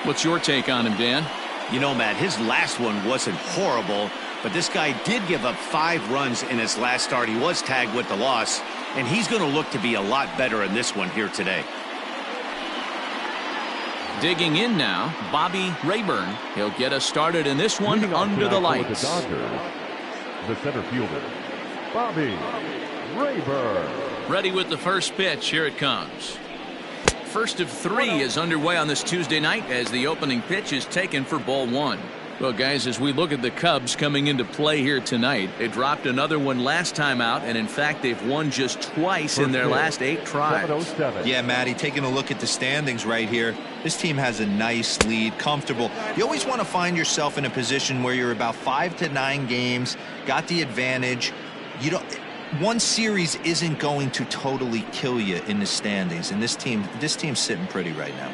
What's your take on him, Dan? You know, Matt, his last one wasn't horrible, but this guy did give up 5 runs in his last start. He was tagged with the loss, and he's going to look to be a lot better in this one here today. Digging in now, Bobby Rayburn. He'll get us started in this one under the lights. The Dodgers, the center fielder, Bobby Rayburn. Ready with the first pitch. Here it comes. First of 3 is underway on this Tuesday night as the opening pitch is taken for ball 1. Well, guys, as we look at the Cubs coming into play here tonight, they dropped another one last time out, and in fact, they've won just twice in their last 8 tries. Yeah, Matty, taking a look at the standings right here, this team has a nice lead, comfortable. You always want to find yourself in a position where you're about 5 to 9 games, got the advantage. You don't. One series isn't going to totally kill you in the standings, and this team's sitting pretty right now.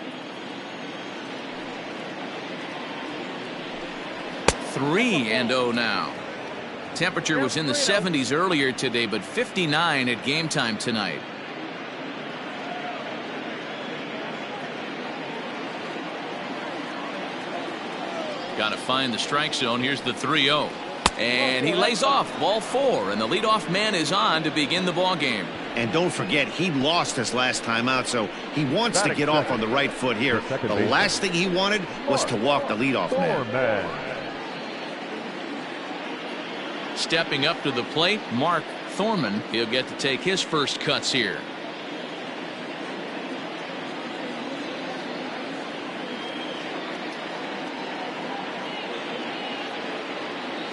3-0 now. Temperature was in the 70s earlier today, but 59 at game time tonight. Got to find the strike zone. Here's the 3-0. And he lays off ball 4, and the leadoff man is on to begin the ball game. And don't forget, he lost his last time out, so he wants to get off on the right foot here. The last thing he wanted was to walk the leadoff man. Stepping up to the plate, Mark Thorman. He'll get to take his first cuts here.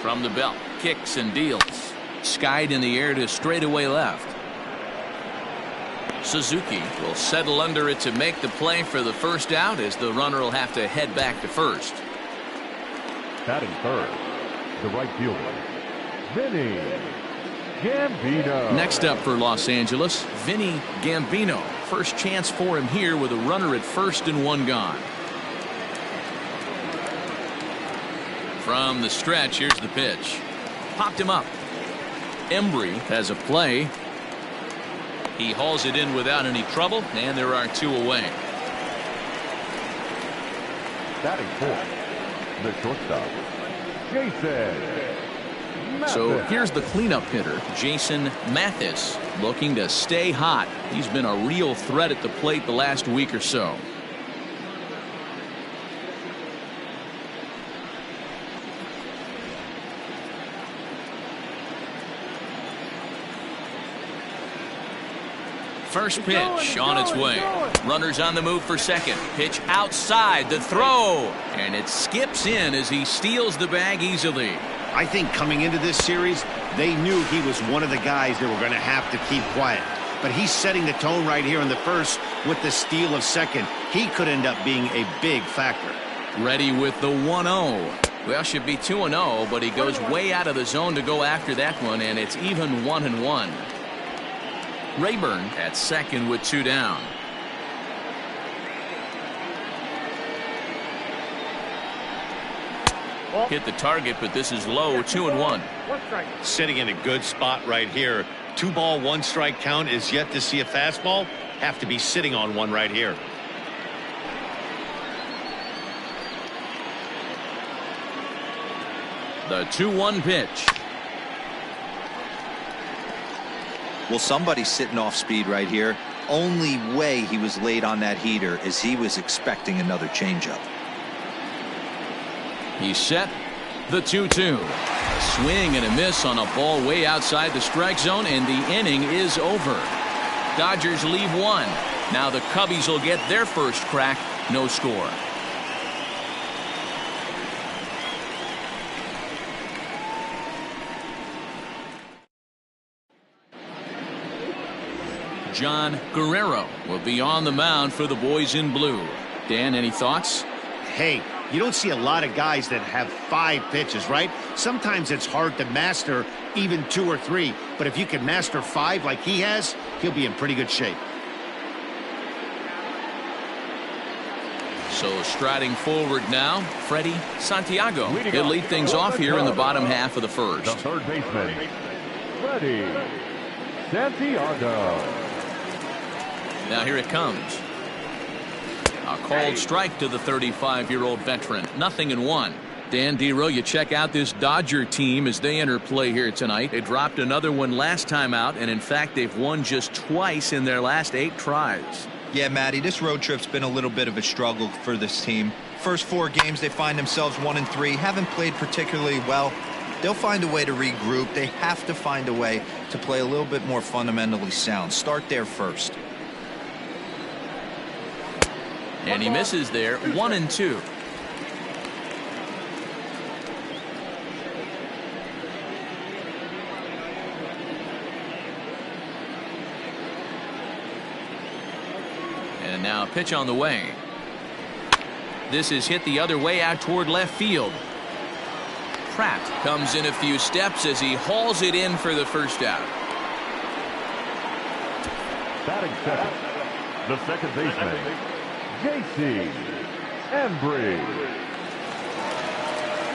From the belt, kicks and deals. Skied in the air to straightaway left. Suzuki will settle under it to make the play for the first out, as the runner will have to head back to first. Batting third, the right fielder, Vinny Gambino. Next up for Los Angeles, Vinny Gambino. First chance for him here with a runner at first and 1 gone. From the stretch, here's the pitch. Popped him up. Embry has a play. He hauls it in without any trouble, and there are 2 away. Batting fourth, the shortstop, Jason Mathis. So here's the cleanup hitter, Jason Mathis, looking to stay hot. He's been a real threat at the plate the last week or so. First pitch on its way. Runners on the move for second. Pitch outside, the throw, and it skips in as he steals the bag easily. I think coming into this series, they knew he was one of the guys that were going to have to keep quiet. But he's setting the tone right here in the first with the steal of second. He could end up being a big factor. Ready with the 1-0. Well, should be 2-0, but he goes way out of the zone to go after that one, and it's even 1-1. Rayburn at second with 2 down. Hit the target, but this is low. 2-1. Sitting in a good spot right here. 2 ball, 1 strike count is yet to see a fastball. Have to be sitting on one right here. The 2-1 pitch. Well, somebody's sitting off speed right here. Only way he was late on that heater is he was expecting another changeup. He's set. The 2-2. A swing and a miss on a ball way outside the strike zone, and the inning is over. Dodgers leave 1. Now the Cubbies will get their first crack. No score. John Guerrero will be on the mound for the boys in blue. Dan, any thoughts? Hey, you don't see a lot of guys that have 5 pitches, right? Sometimes it's hard to master even 2 or 3. But if you can master 5 like he has, he'll be in pretty good shape. So striding forward now, Freddie Santiago. He'll lead things off here in the bottom half of the first. The third baseman, Freddie Santiago. Now here it comes. A Called strike to the 35-year-old veteran. 0-1. Dan Dero, you check out this Dodger team as they enter play here tonight. They dropped another one last time out, and in fact they've won just twice in their last 8 tries. Yeah, Matty, this road trip's been a little bit of a struggle for this team. First 4 games they find themselves 1-3, haven't played particularly well. They'll find a way to regroup. They have to find a way to play a little bit more fundamentally sound. Start there first. And he misses there. 1-2. And now a pitch on the way. This is hit the other way out toward left field. Pratt comes in a few steps as he hauls it in for the first out. Batting second, the second baseman, J.C. Embry.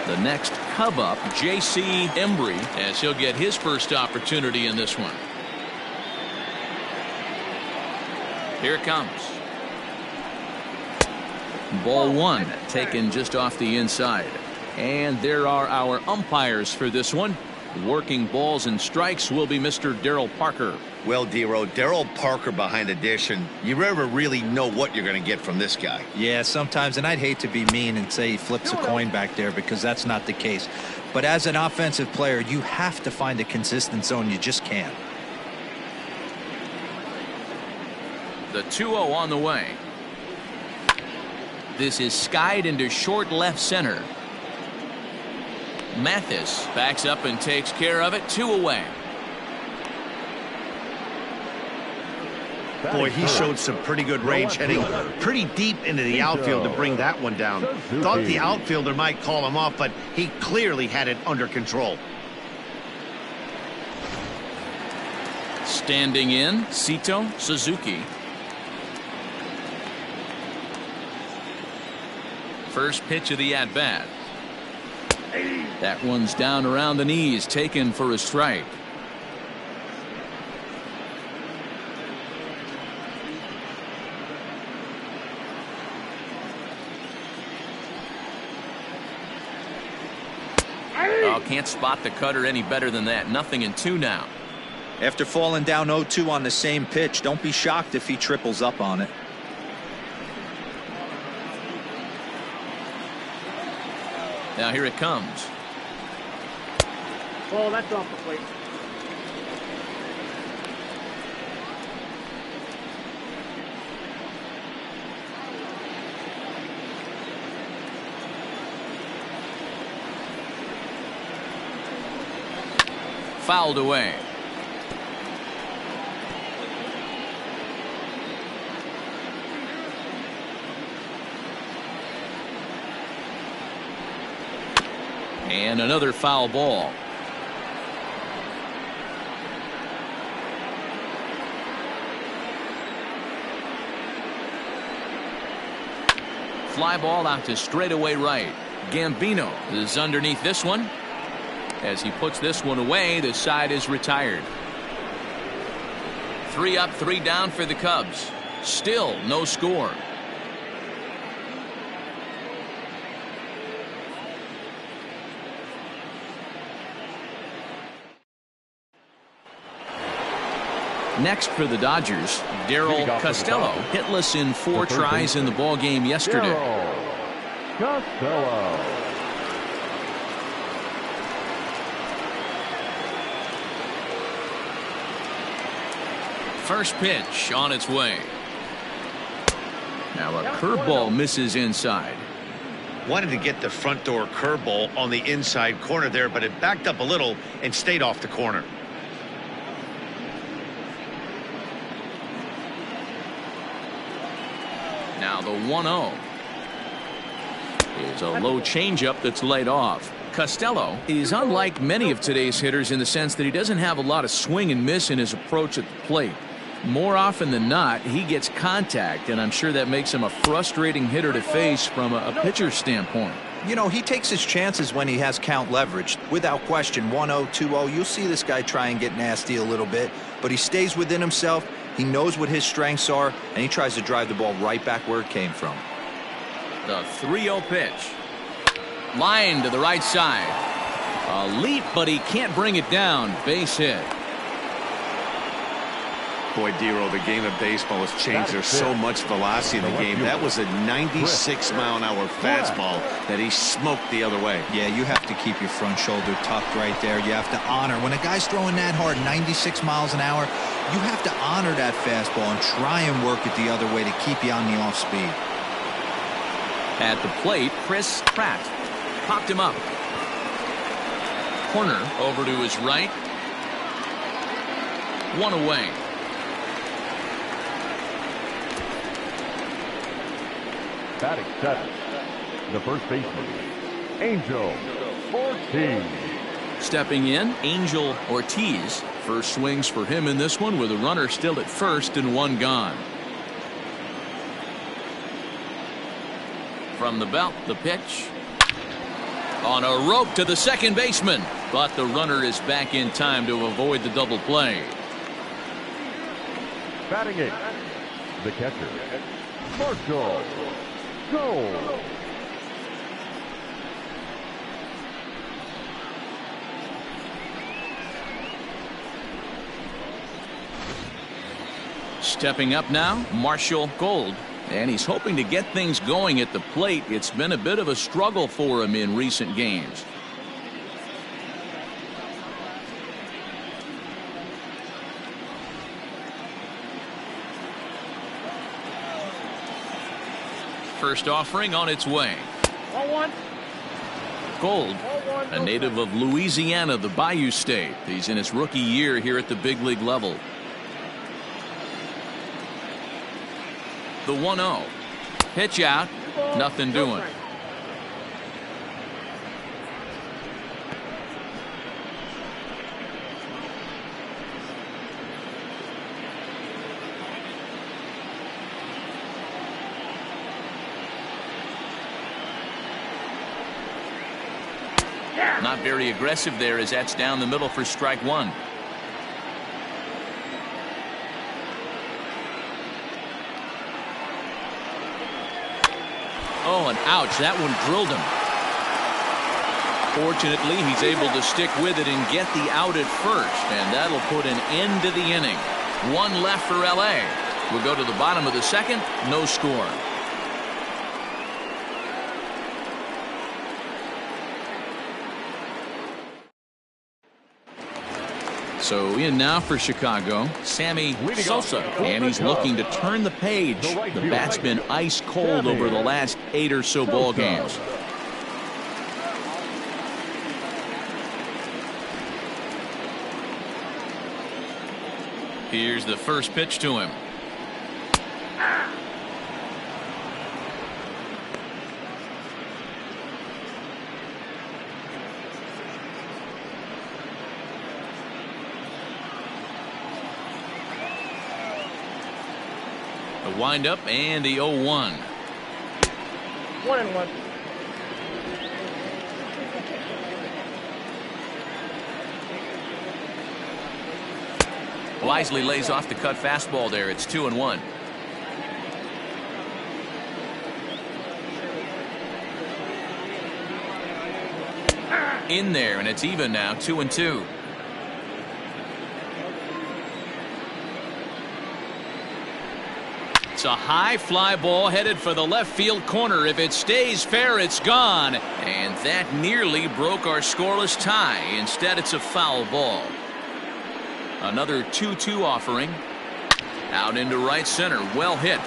The next Cub up, J.C. Embry, as he'll get his first opportunity in this one. Here it comes. Ball 1 taken just off the inside. And there are our umpires for this one. Working balls and strikes will be Mr. Darryl Parker. Well, Dero, Darryl Parker behind the dish, and you never really know what you're going to get from this guy. Yeah, sometimes, and I'd hate to be mean and say he flips a coin back there because that's not the case. But as an offensive player, you have to find a consistent zone. You just can't. The 2-0 on the way. This is skied into short left center. Mathis backs up and takes care of it. 2 away. Boy, he showed some pretty good range, heading pretty deep into the outfield to bring that one down. Thought the outfielder might call him off, but he clearly had it under control. Standing in, Sito Suzuki. First pitch of the at-bat. That one's down around the knees, taken for a strike. Oh, can't spot the cutter any better than that. 0-2 now. After falling down 0-2 on the same pitch, don't be shocked if he triples up on it. Now here it comes. Oh, that's off the plate. Fouled away. And another foul ball. Fly ball out to straightaway right. Gambino is underneath this one. As he puts this one away, the side is retired. 3 up, 3 down for the Cubs. Still no score. Next for the Dodgers, Darryl Costello, hitless in 4 tries in the ball game yesterday. Costello. First pitch on its way. Now a curveball misses inside. Wanted to get the front door curveball on the inside corner there, but it backed up a little and stayed off the corner. Now the 1-0 is a low changeup that's laid off. Costello is unlike many of today's hitters in the sense that he doesn't have a lot of swing and miss in his approach at the plate. More often than not, he gets contact, and I'm sure that makes him a frustrating hitter to face from a pitcher's standpoint. You know, he takes his chances when he has count leverage. Without question, 1-0, 2-0, you'll see this guy try and get nasty a little bit, but he stays within himself. He knows what his strengths are, and he tries to drive the ball right back where it came from. The 3-0 pitch. Line to the right side. A leap, but he can't bring it down. Base hit. Boy, Dero, the game of baseball has changed. There's so much velocity in the game. That was a 96-mile-an-hour fastball that he smoked the other way. Yeah, you have to keep your front shoulder tucked right there. You have to honor. When a guy's throwing that hard, 96 miles an hour, you have to honor that fastball and try and work it the other way to keep you on the off speed. At the plate, Chris Pratt popped him up. Corner over to his right. 1 away. Batting seventh, the first baseman, Angel Ortiz. Stepping in, Angel Ortiz. First swings for him in this one with a runner still at first and 1 gone. From the belt, the pitch. On a rope to the second baseman, but the runner is back in time to avoid the double play. Batting eighth, the catcher, Marshall Gold. Stepping up now, Marshall Gold. And he's hoping to get things going at the plate. It's been a bit of a struggle for him in recent games. First offering on its way. Gold, a native of Louisiana, the Bayou State. He's in his rookie year here at the big league level. The 1-0. Pitch out. Nothing doing. Not very aggressive there as that's down the middle for strike 1. Oh, and ouch, that one drilled him. Fortunately, he's able to stick with it and get the out at first, and that'll put an end to the inning. 1 left for LA. We'll go to the bottom of the second. No score. So in now for Chicago, Sammy Sosa, and he's looking to turn the page. The bat's been ice cold over the last 8 or so ball games. Here's the first pitch to him. The windup and the 0-1. 1-1. Wisely lays off the cut fastball there. It's 2-1. In there, and it's even now, 2-2. It's a high fly ball headed for the left field corner. If it stays fair, it's gone. And that nearly broke our scoreless tie. Instead, it's a foul ball. Another 2-2 offering. Out into right center. Well hit.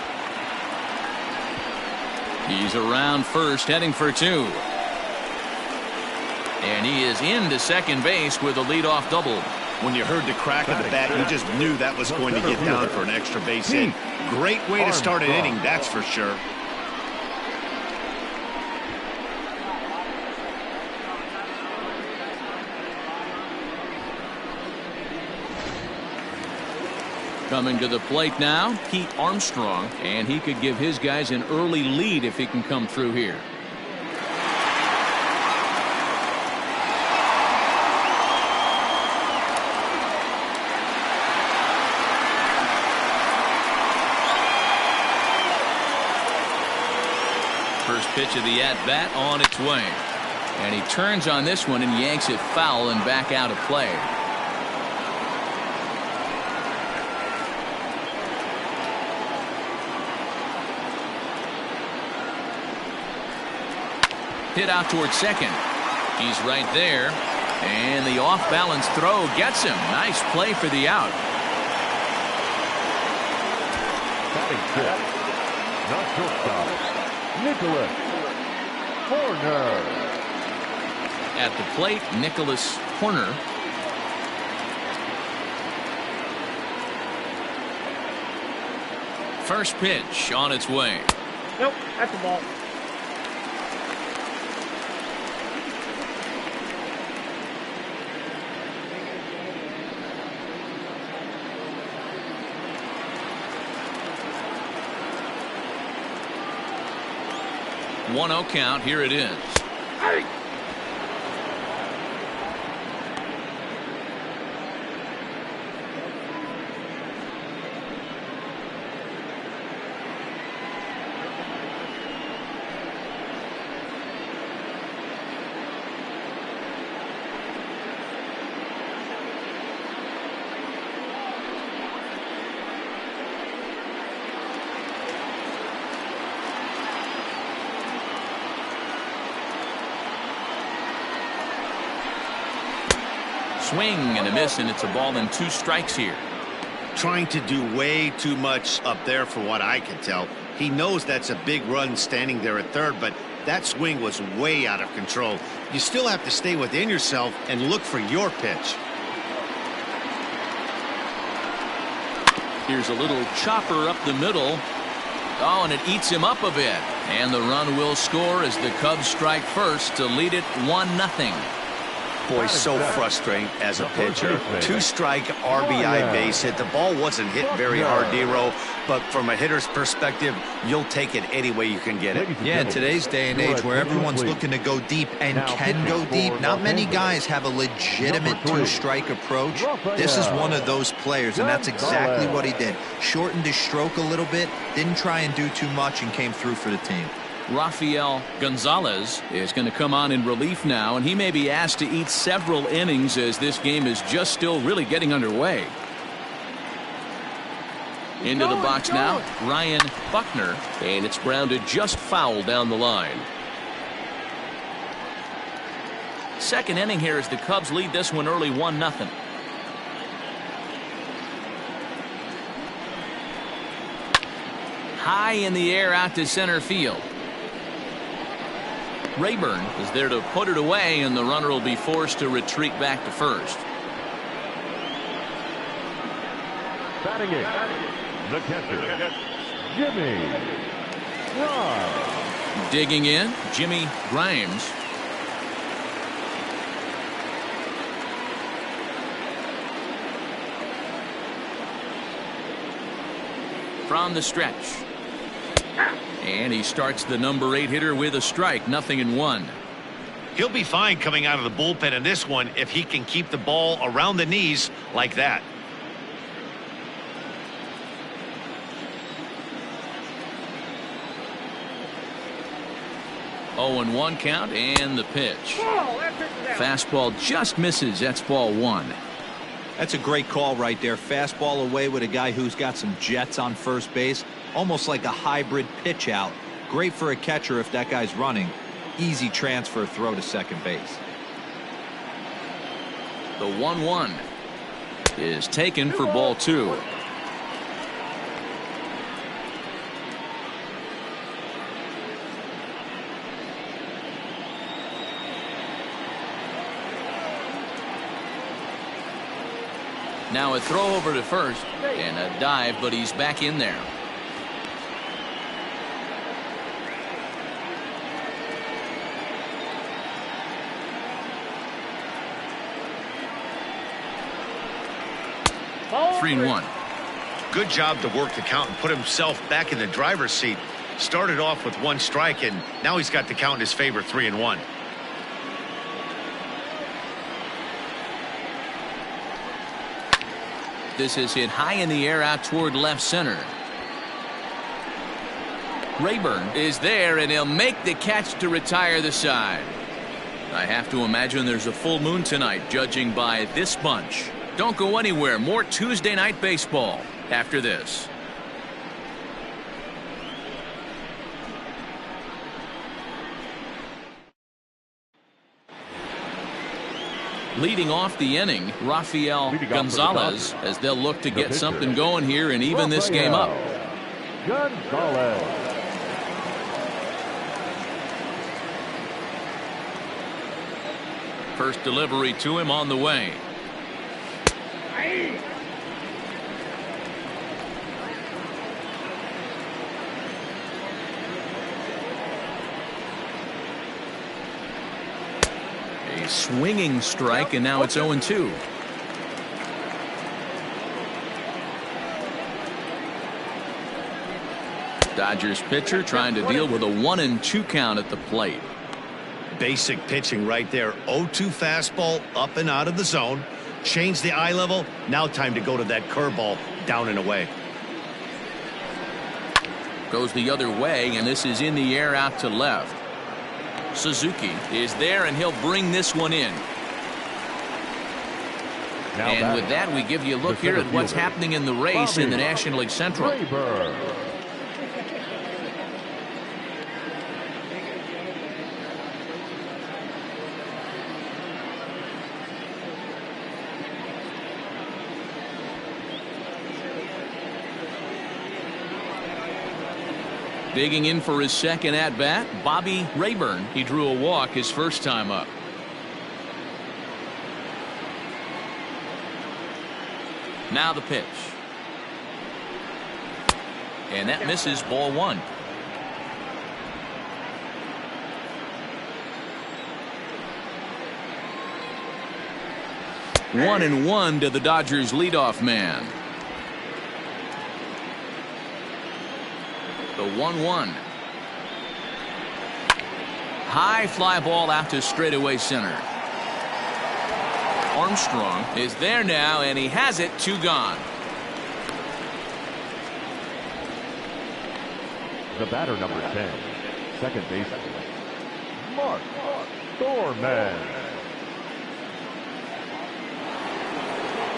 He's around first, heading for 2. And he is into second base with a leadoff double. When you heard the crack of the bat, you just knew that was going to get down for an extra base hit. Great way to start an inning, that's for sure. Coming to the plate now, Pete Armstrong, and he could give his guys an early lead if he can come through here. First pitch of the at-bat on its way. And he turns on this one and yanks it foul and back out of play. Hit out towards second. He's right there. And the off-balance throw gets him. Nice play for the out. Batting fifth, not shortstop, Nicholas Horner. At the plate, Nicholas Horner. First pitch on its way. Nope, that's a ball. One 0 count. Here it is. Hey. Swing and a miss, and it's a ball and 2 strikes here. Trying to do way too much up there for what I can tell. He knows that's a big run standing there at third, but that swing was way out of control. You still have to stay within yourself and look for your pitch. Here's a little chopper up the middle. Oh, and it eats him up a bit. And the run will score as the Cubs strike first to lead it 1-0. Boy, so frustrating as a pitcher. 2-strike RBI base hit. The ball wasn't hit very hard, Nero, but from a hitter's perspective, you'll take it any way you can get it. Yeah, in today's day and age where everyone's looking to go deep and can go deep, not many guys have a legitimate 2-strike approach. This is one of those players, and that's exactly what he did. Shortened his stroke a little bit, didn't try and do too much, and came through for the team. Rafael Gonzalez is going to come on in relief now, and he may be asked to eat several innings as this game is just still really getting underway. Into the box now, Ryan Buckner, and it's grounded just foul down the line. Second inning here as the Cubs lead this one early 1-0. High in the air out to center field. Rayburn is there to put it away, and the runner will be forced to retreat back to first. Batting in, the catcher, Jimmy Grimes. Digging in, Jimmy Grimes. From the stretch. And he starts the number 8 hitter with a strike, 0-1. He'll be fine coming out of the bullpen in this one if he can keep the ball around the knees like that. Oh, 0-1 count, and the pitch. Fastball just misses. That's ball 1. That's a great call right there. Fastball away with a guy who's got some jets on first base. Almost like a hybrid pitch out. Great for a catcher if that guy's running. Easy transfer throw to second base. The 1-1 is taken for ball 2. Now a throw over to first and a dive, but he's back in there. Ball 3-1. Good job to work the count and put himself back in the driver's seat. Started off with 1 strike, and now he's got the count in his favor, 3-1. This is hit high in the air out toward left center. Rayburn is there, and he'll make the catch to retire the side. I have to imagine there's a full moon tonight, judging by this bunch. Don't go anywhere. More Tuesday night baseball after this. Leading off the inning, Rafael Gonzalez, as they'll look to get something going here and even this game up. Gonzalez. First delivery to him on the way. A swinging strike, and now it's 0-2. Dodgers pitcher trying to deal with a 1-2 count at the plate. Basic pitching right there. 0-2 fastball up and out of the zone. Change the eye level. Now time to go to that curveball down and away. Goes the other way, and this is in the air out to left. Suzuki is there, and he'll bring this one in. And with that, we give you a look here at what's happening in the race in the National League Central. Digging in for his second at-bat, Bobby Rayburn. He drew a walk his first time up. Now the pitch. And that misses, ball one. One and one to the Dodgers leadoff man. The 1-1. High fly ball out to straightaway center. Armstrong is there now, and he has it. 2 gone. The batter, number 10, second baseman, Mark Thorman.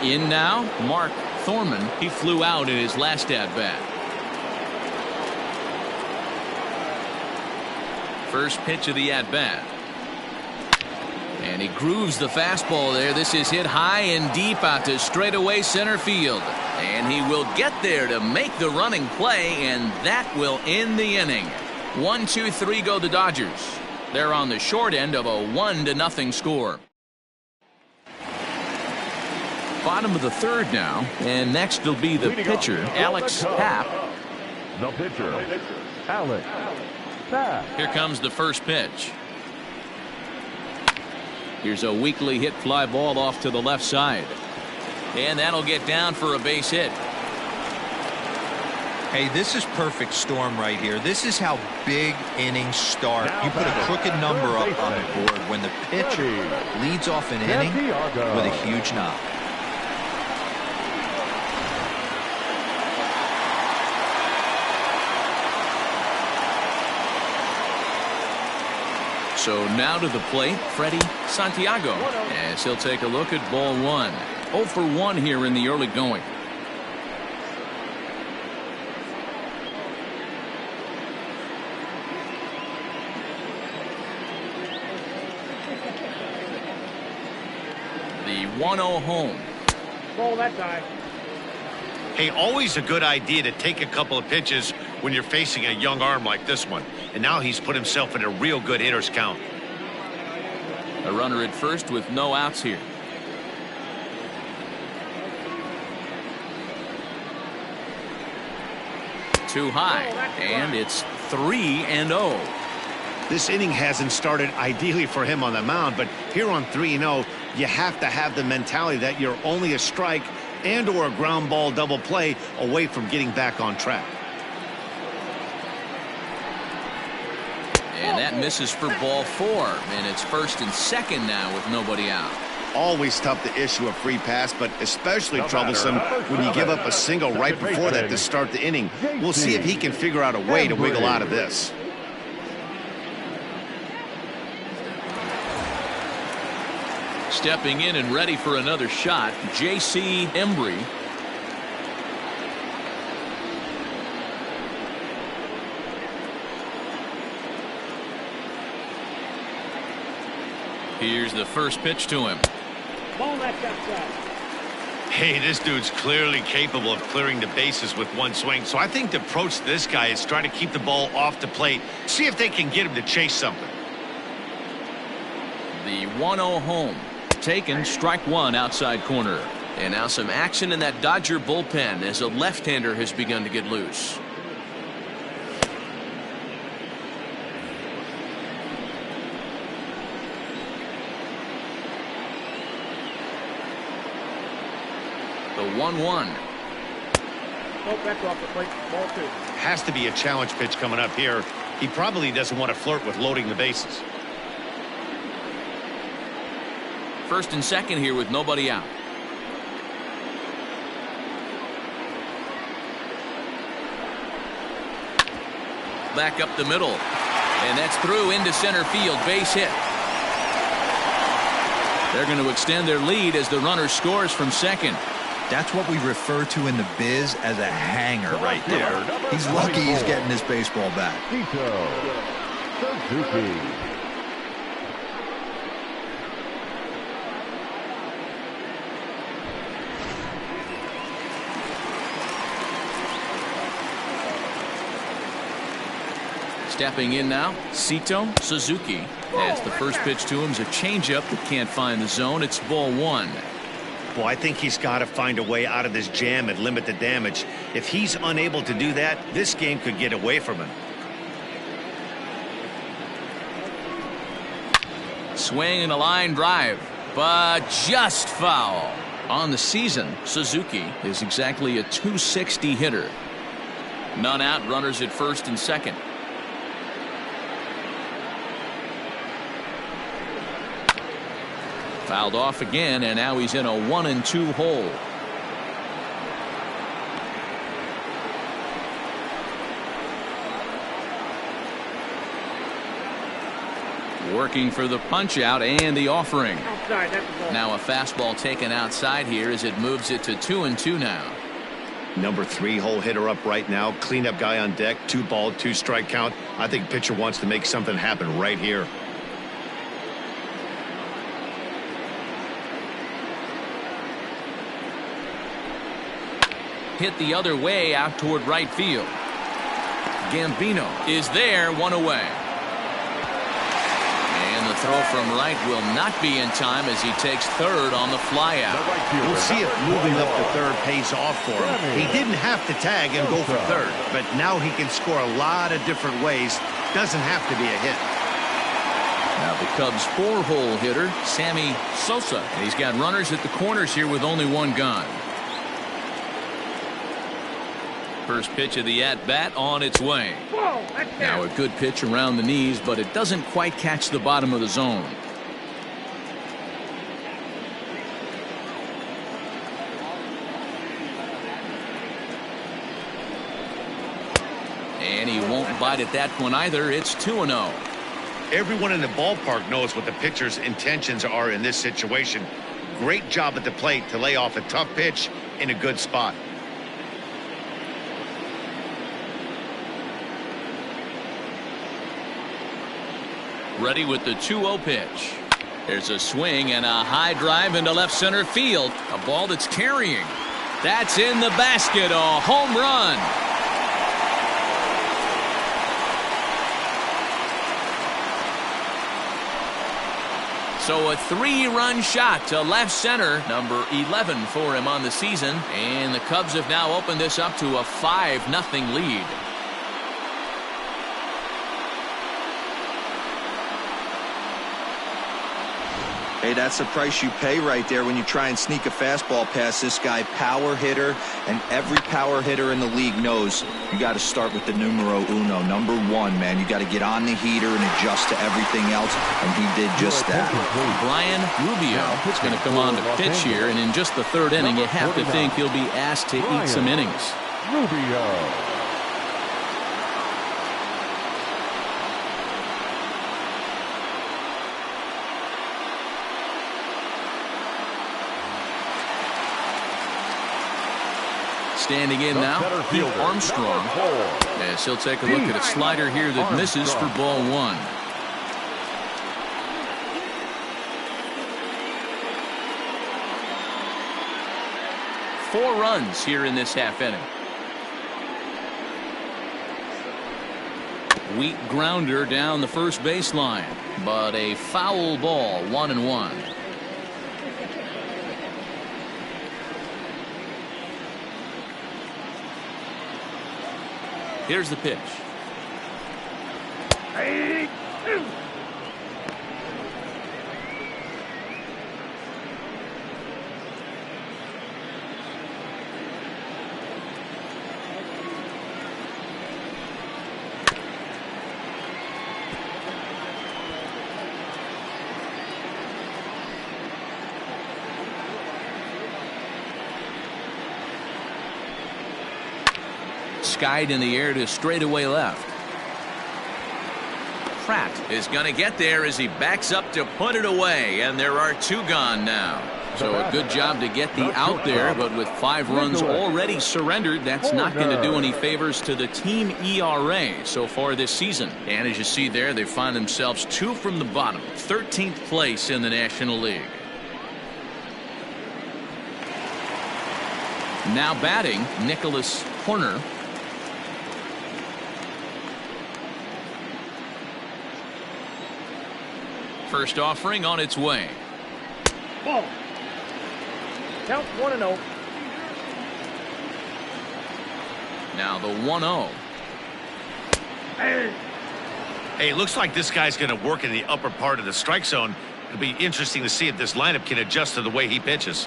In now, Mark Thorman. He flew out in his last at-bat. First pitch of the at-bat. And he grooves the fastball there. This is hit high and deep out to straightaway center field. And he will get there to make the running play, and that will end the inning. 1-2-3 go the Dodgers. They're on the short end of a 1-0 score. Bottom of the third now, and next will be the pitcher, Alex Happ. The pitcher, Alex Happ. Here comes the first pitch. Here's a weakly hit fly ball off to the left side. And that'll get down for a base hit. Hey, this is perfect storm right here. This is how big innings start. You put a crooked number up on the board when the pitcher leads off an inning with a huge knock. So now to the plate, Freddie Santiago, as he'll take a look at ball one. 0 for 1 here in the early going. The 1-0 home. Ball that time. Hey, always a good idea to take a couple of pitches when you're facing a young arm like this one. And now he's put himself in a real good hitter's count. A runner at first with no outs here. Too high, and it's 3-0. This inning hasn't started ideally for him on the mound, but here on 3-0, you have to have the mentality that you're only a strike and or a ground ball double play away from getting back on track. And that misses for ball 4, and it's first and second now with nobody out. Always tough to issue a free pass, but especially troublesome when you give up a single right before that to start the inning. We'll see if he can figure out a way to wiggle out of this. Stepping in and ready for another shot, J.C. Embry. Here's the first pitch to him. Ball left outside. Hey, this dude's clearly capable of clearing the bases with one swing. So I think the approach to this guy is try to keep the ball off the plate. See if they can get him to chase something. The 1-0 home. Taken, strike one outside corner. And now some action in that Dodger bullpen as a left-hander has begun to get loose. The 1-1. Nope, that's off the plate. Ball two. Has to be a challenge pitch coming up here. He probably doesn't want to flirt with loading the bases. First and second here with nobody out. Back up the middle. And that's through into center field. Base hit. They're going to extend their lead as the runner scores from second. That's what we refer to in the biz as a hanger right there. He's lucky he's getting his baseball back. Suzuki. Stepping in now, Suzuki. As the first pitch to him is a changeup that can't find the zone. It's ball one. Well, I think he's got to find a way out of this jam and limit the damage. If he's unable to do that, this game could get away from him. Swing and a line drive, but just foul. On the season, Suzuki is exactly a .260 hitter. None out, runners at first and second. Fouled off again, and now he's in a 1-2 hole. Working for the punch out and the offering. Outside, that's the ball. Now a fastball taken outside here as it moves it to 2-2 now. Number 3 hole hitter up right now. Cleanup guy on deck. 2-ball, 2-strike count. I think pitcher wants to make something happen right here. Hit the other way out toward right field. Gambino is there, one away. And the throw from right will not be in time as he takes third on the flyout. We'll see if moving up to third pays off for him. He didn't have to tag and go for third, but now he can score a lot of different ways. Doesn't have to be a hit. Now the Cubs 4-hole hitter, Sammy Sosa. And he's got runners at the corners here with only one gone. First pitch of the at-bat on its way. Whoa, that's Now a good pitch around the knees, but it doesn't quite catch the bottom of the zone. And he won't bite at that one either. It's 2-0. Everyone in the ballpark knows what the pitcher's intentions are in this situation. Great job at the plate to lay off a tough pitch in a good spot. Ready with the 2-0 pitch. There's a swing and a high drive into left center field. A ball that's carrying. That's in the basket. A home run. So a 3-run shot to left center. Number 11 for him on the season. And the Cubs have now opened this up to a 5-0 lead. Hey, that's the price you pay right there when you try and sneak a fastball past this guy. Power hitter, and every power hitter in the league knows you got to start with the numero uno, number one, man. You got to get on the heater and adjust to everything else, and he did just that. Brian Rubio is going to come on to pitch here, and in just the third inning, you have to think he'll be asked to eat some innings. Rubio. Standing in now, Pete Armstrong, as he'll take a look at a slider here that misses for ball one. Four runs here in this half inning. Weak grounder down the first baseline, but a foul ball, 1-1. Here's the pitch. Skied in the air to straightaway left. Pratt is going to get there as he backs up to put it away, and there are two gone now. So a good job to get the out there, but with 5 runs already surrendered, that's not going to do any favors to the team ERA so far this season. And as you see there, they find themselves 2 from the bottom, 13th place in the National League. Now batting, Nicholas Horner. First offering on its way. Ball. Count 1-0. Now the 1-0. Hey, looks like this guy's going to work in the upper part of the strike zone. It'll be interesting to see if this lineup can adjust to the way he pitches.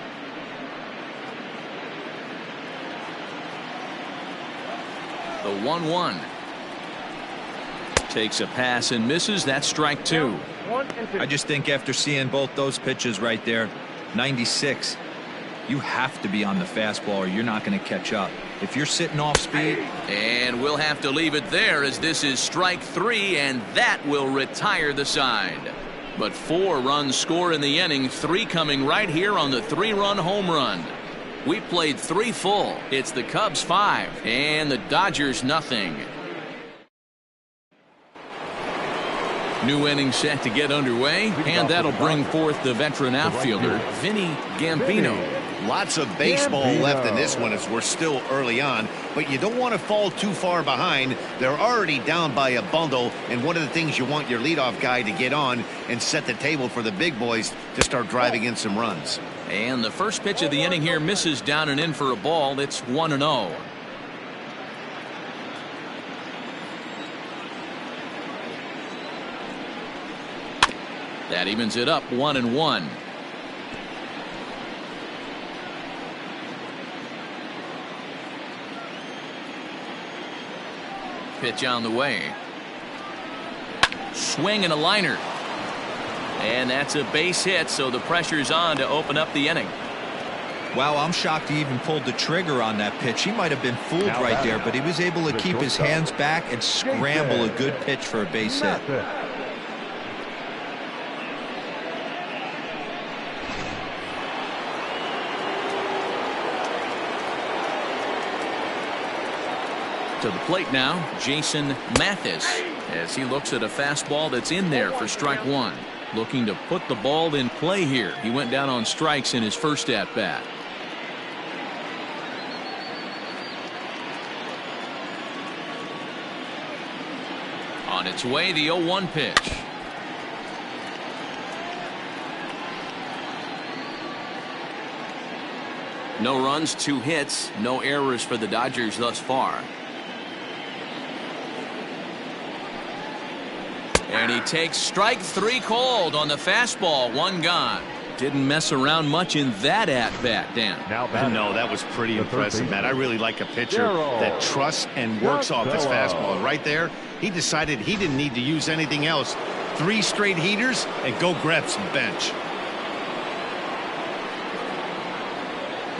The 1-1. Takes a pass and misses. That's strike 2. I just think after seeing both those pitches right there, 96, you have to be on the fastball or you're not going to catch up. If you're sitting off speed. And we'll have to leave it there as this is strike 3, and that will retire the side. But 4 runs score in the inning, 3 coming right here on the 3-run home run. We played 3 full. It's the Cubs 5 and the Dodgers nothing. New inning set to get underway, and that'll bring forth the veteran outfielder, Vinny Gambino. Lots of baseball left in this one as we're still early on, but you don't want to fall too far behind. They're already down by a bundle, and one of the things you want your leadoff guy to get on and set the table for the big boys to start driving in some runs. And the first pitch of the inning here misses down and in for a ball. It's 1-0. That evens it up 1-1. Pitch on the way. Swing and a liner. And that's a base hit, so the pressure's on to open up the inning. Wow, I'm shocked he even pulled the trigger on that pitch. He might have been fooled right there, but he was able to keep his hands back and scramble a good pitch for a base hit. To the plate now, Jason Mathis, as he looks at a fastball that's in there for strike 1. Looking to put the ball in play here. He went down on strikes in his first at bat. On its way, the 0-1 pitch. No runs, 2 hits, no errors for the Dodgers thus far. And he takes strike 3 cold on the fastball. 1 gone. Didn't mess around much in that at-bat, Dan. No, that was pretty impressive, Matt. I really like a pitcher that trusts and works off his fastball. And right there, he decided he didn't need to use anything else. 3 straight heaters and go grab some bench.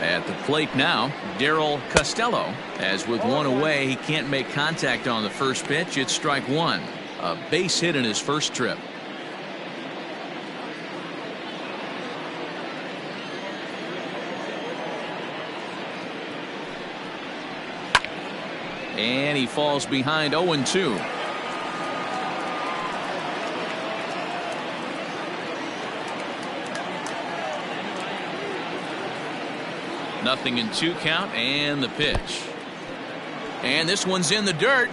At the plate now, Darryl Costello. As with 1 away, he can't make contact on the first pitch. It's strike 1. A base hit in his first trip. And he falls behind 0-2. Nothing in 2 count, and the pitch. And this one's in the dirt.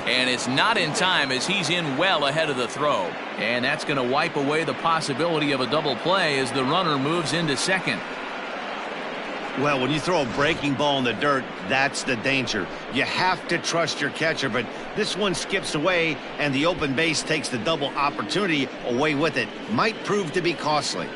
And it's not in time as he's in well ahead of the throw. And that's going to wipe away the possibility of a double play as the runner moves into second. Well, when you throw a breaking ball in the dirt, that's the danger. You have to trust your catcher, but this one skips away, and the open base takes the double opportunity away with it. Might prove to be costly.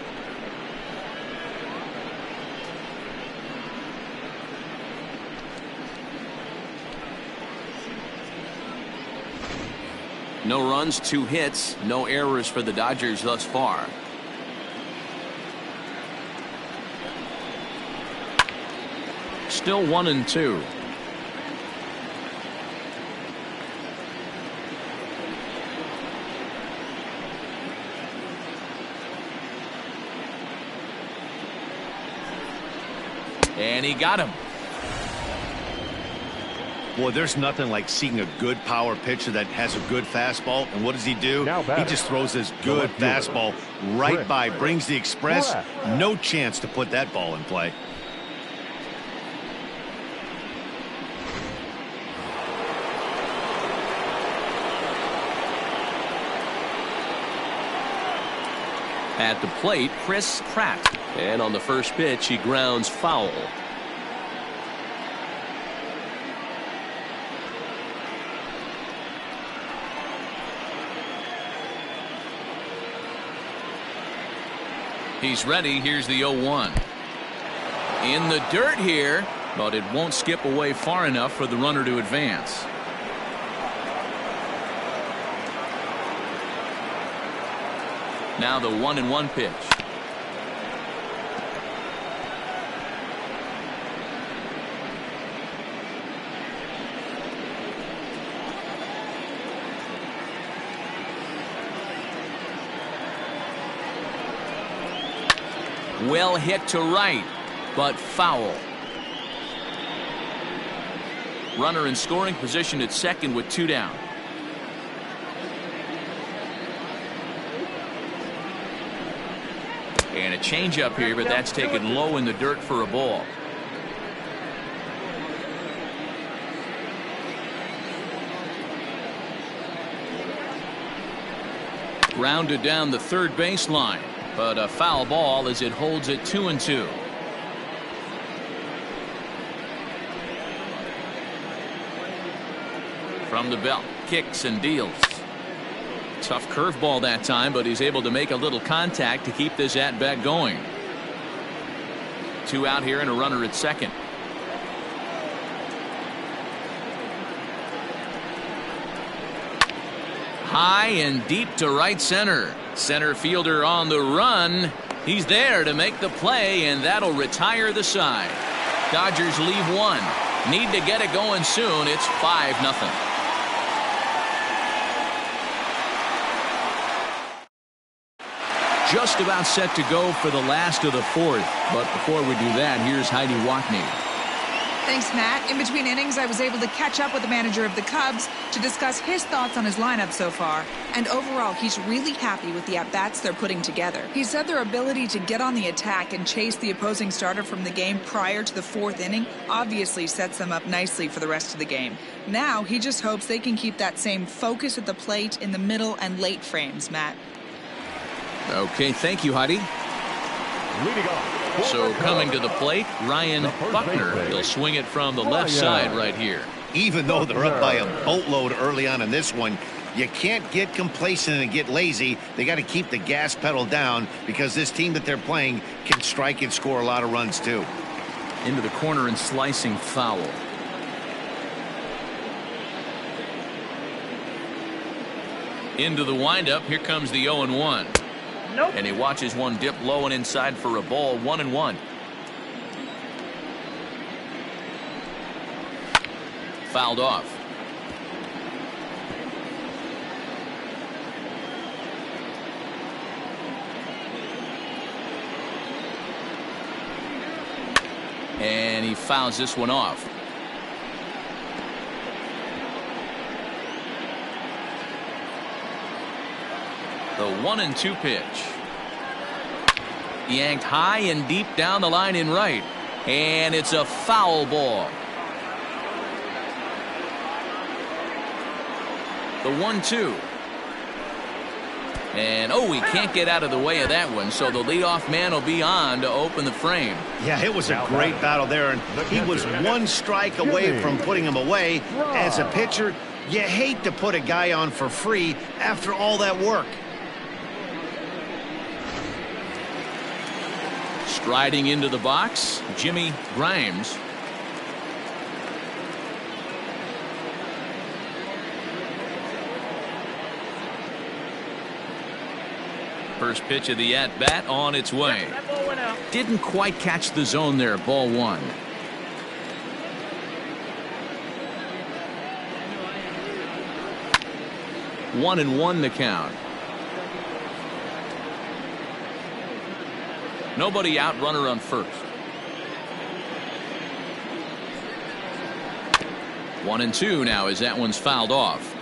No runs, 2 hits, no errors for the Dodgers thus far. Still 1-2. And he got him. Boy, there's nothing like seeing a good power pitcher that has a good fastball. And what does he do? He just throws this good fastball right by, brings the express. No chance to put that ball in play. At the plate, Chris Pratt. And on the first pitch, he grounds foul. He's ready. Here's the 0-1. In the dirt here, but it won't skip away far enough for the runner to advance. Now the 1-1 pitch. Well hit to right, but foul. Runner in scoring position at second with 2 down. And a changeup here, but that's taken low in the dirt for a ball. Grounded down the third baseline, but a foul ball as it holds it 2-2. From the belt, kicks and deals. Tough curveball that time, but he's able to make a little contact to keep this at-bat going. 2 out here and a runner at second. High and deep to right center. Center fielder on the run. He's there to make the play, and that'll retire the side. Dodgers leave 1. Need to get it going soon. It's 5-0. Just about set to go for the last of the 4th. But before we do that, here's Heidi Watney. Thanks, Matt. In between innings, I was able to catch up with the manager of the Cubs to discuss his thoughts on his lineup so far. And overall, he's really happy with the at-bats they're putting together. He said their ability to get on the attack and chase the opposing starter from the game prior to the 4th inning obviously sets them up nicely for the rest of the game. Now, he just hopes they can keep that same focus at the plate in the middle and late frames, Matt. Okay, thank you, Heidi. So coming to the plate, Ryan Buckner. He'll swing it from the left side right here. Even though they're up by a boatload early on in this one, You can't get complacent and get lazy. They got to keep the gas pedal down because this team that they're playing can strike and score a lot of runs too. Into the corner and slicing foul. Into the windup. Here comes the 0-1. Nope. And he watches one dip low and inside for a ball. 1-1. Fouled off. And he fouls this one off. The 1-2 pitch. Yanked high and deep down the line in right. And it's a foul ball. The 1-2. And he can't get out of the way of that one, so the leadoff man will be on to open the frame. Yeah, it was a great battle there, and he was one strike away from putting him away. As a pitcher, you hate to put a guy on for free after all that work. Striding into the box, Jimmy Grimes. First pitch of the at-bat on its way. That ball went out. Didn't quite catch the zone there. Ball 1. One and one the count. Nobody out, runner on first. 1-2 now as that one's fouled off.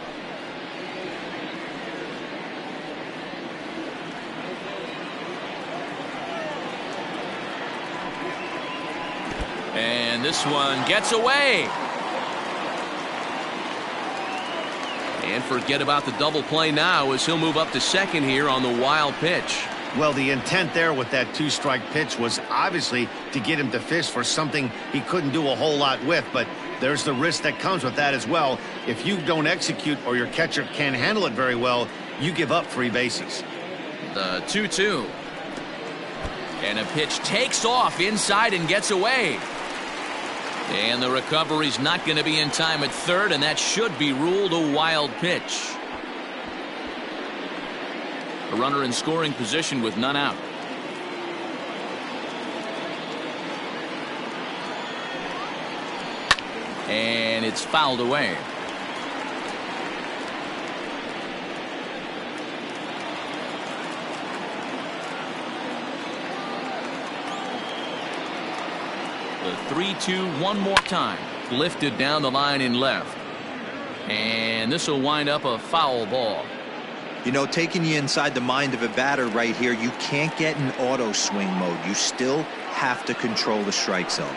And this one gets away. And forget about the double play now as he'll move up to second here on the wild pitch. Well, the intent there with that two-strike pitch was obviously to get him to fish for something he couldn't do a whole lot with, but there's the risk that comes with that as well. If you don't execute or your catcher can't handle it very well, you give up 3 bases. The 2-2. And a pitch takes off inside and gets away. And the recovery's not going to be in time at third, and that should be ruled a wild pitch. A runner in scoring position with none out. And it's fouled away. The 3-2 one more time. Lifted down the line in left. And this will wind up a foul ball. You know, taking you inside the mind of a batter right here, you can't get in auto swing mode. You still have to control the strike zone.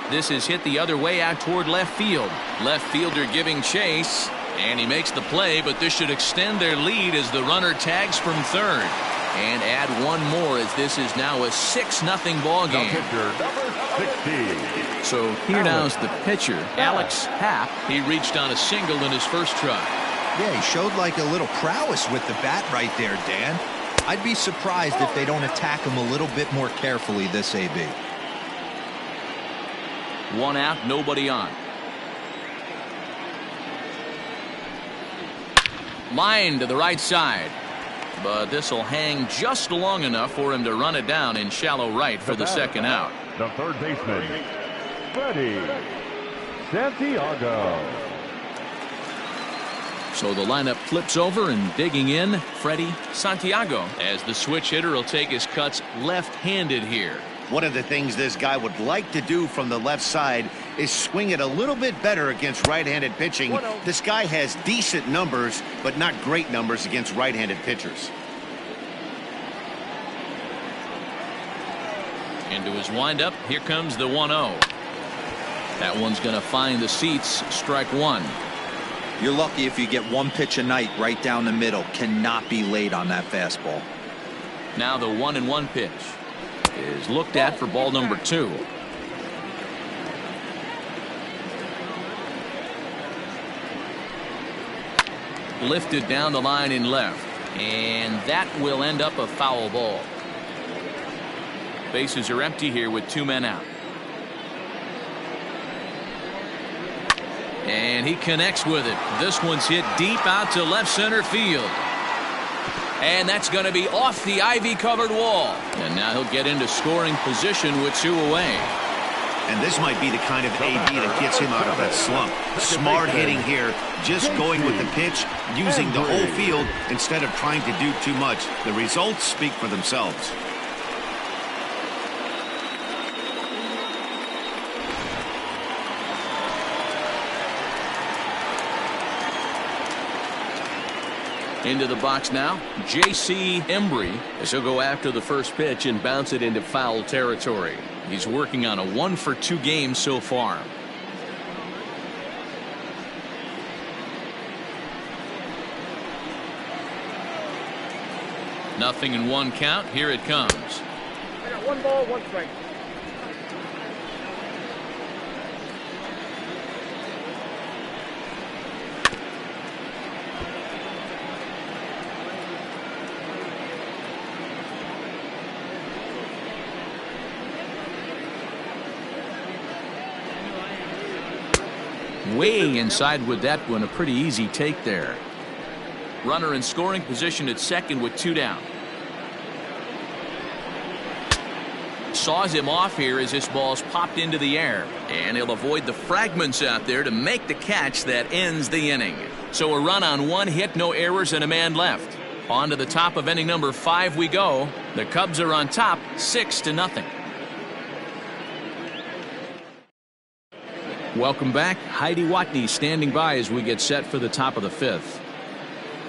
This is hit the other way out toward left field. Left fielder giving chase. And he makes the play, but this should extend their lead as the runner tags from third. And add one more as this is now a 6-0 ball game. So here now's the pitcher, Alex Happ. He reached on a single in his first try. Yeah, he showed like a little prowess with the bat right there, Dan. I'd be surprised if they don't attack him a little bit more carefully this AB. One out, nobody on. Line to the right side. But this will hang just long enough for him to run it down in shallow right for the second out. The third baseman, Freddie Santiago. So the lineup flips over, and digging in, Freddie Santiago, as the switch hitter will take his cuts left-handed here. One of the things this guy would like to do from the left side is swing it a little bit better against right-handed pitching. This guy has decent numbers, but not great numbers against right-handed pitchers. Into his windup, here comes the 1-0. That one's going to find the seats. Strike one. You're lucky if you get one pitch a night right down the middle. Cannot be late on that fastball. Now the 1-1 pitch is looked at for ball number 2. Lifted down the line in left. And that will end up a foul ball. Bases are empty here with 2 men out. And he connects with it. This one's hit deep out to left center field. And that's going to be off the ivy-covered wall. And now he'll get into scoring position with 2 away. And this might be the kind of AB that gets him out of that slump. Smart hitting here, just going with the pitch, using the whole field instead of trying to do too much. The results speak for themselves. Into the box now, J.C. Embry, as he'll go after the first pitch and bounce it into foul territory. He's working on a 1-for-2 game so far. Nothing in 1 count. Here it comes. I got 1 ball, 1 strike. Way inside with that one. A pretty easy take there. Runner in scoring position at second with 2 down. Saws him off here as this ball's popped into the air. And he'll avoid the fragments out there to make the catch that ends the inning. So a run on 1 hit, no errors, and a man left. On to the top of inning number 5 we go. The Cubs are on top 6-0. Welcome back. Heidi Watney standing by as we get set for the top of the 5th.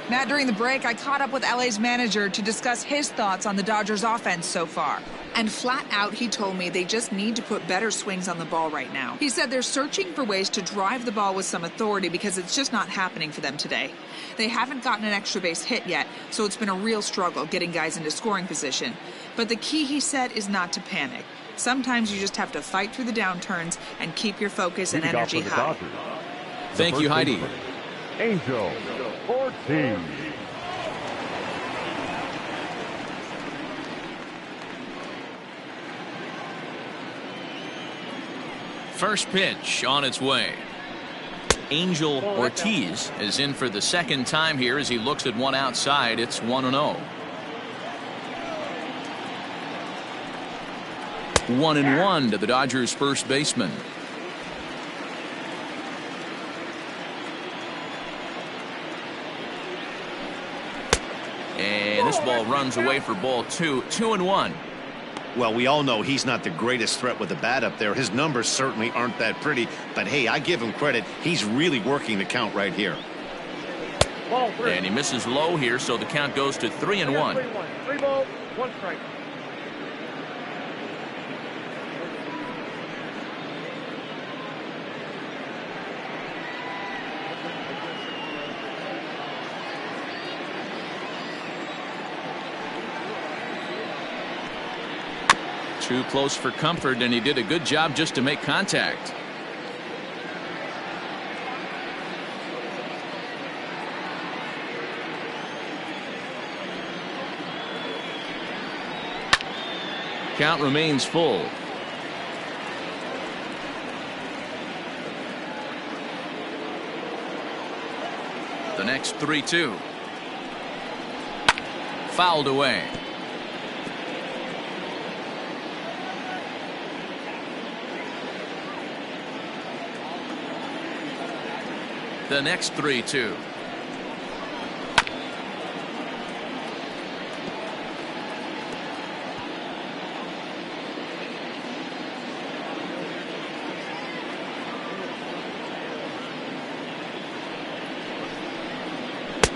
Matt, during the break, I caught up with LA's manager to discuss his thoughts on the Dodgers offense so far. And flat out, he told me they just need to put better swings on the ball right now. He said they're searching for ways to drive the ball with some authority because it's just not happening for them today. They haven't gotten an extra base hit yet, so it's been a real struggle getting guys into scoring position. But the key, he said, is not to panic. Sometimes you just have to fight through the downturns and keep your focus and energy high. Thank you, Heidi. Angel Ortiz. First pitch on its way. Angel Ortiz is in for the 2nd time here as he looks at one outside. It's 1-0. 1-1 to the Dodgers first baseman. And this ball runs away for ball 2. 2-1. Well, we all know he's not the greatest threat with the bat up there. His numbers certainly aren't that pretty. But, hey, I give him credit. He's really working the count right here. Ball 3. And he misses low here, so the count goes to 3-1. 3 balls, 1 strike. Too close for comfort, and he did a good job just to make contact. Count remains full. The next 3-2. Fouled away. The next 3-2.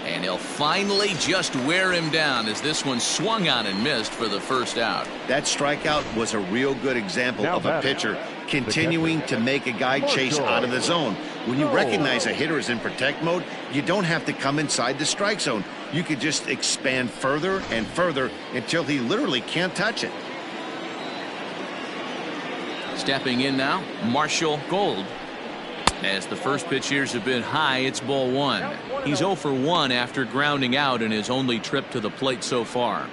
And he'll finally just wear him down as this one swung on and missed for the first out. That strikeout was a real good example of a pitcher continuing to make a guy chase out of the zone. When you recognize a hitter is in protect mode, you don't have to come inside the strike zone. You could just expand further and further until he literally can't touch it. Stepping in now, Marshall Gold. As the first pitch here is a bit high, it's ball one. He's 0 for 1 after grounding out in his only trip to the plate so far.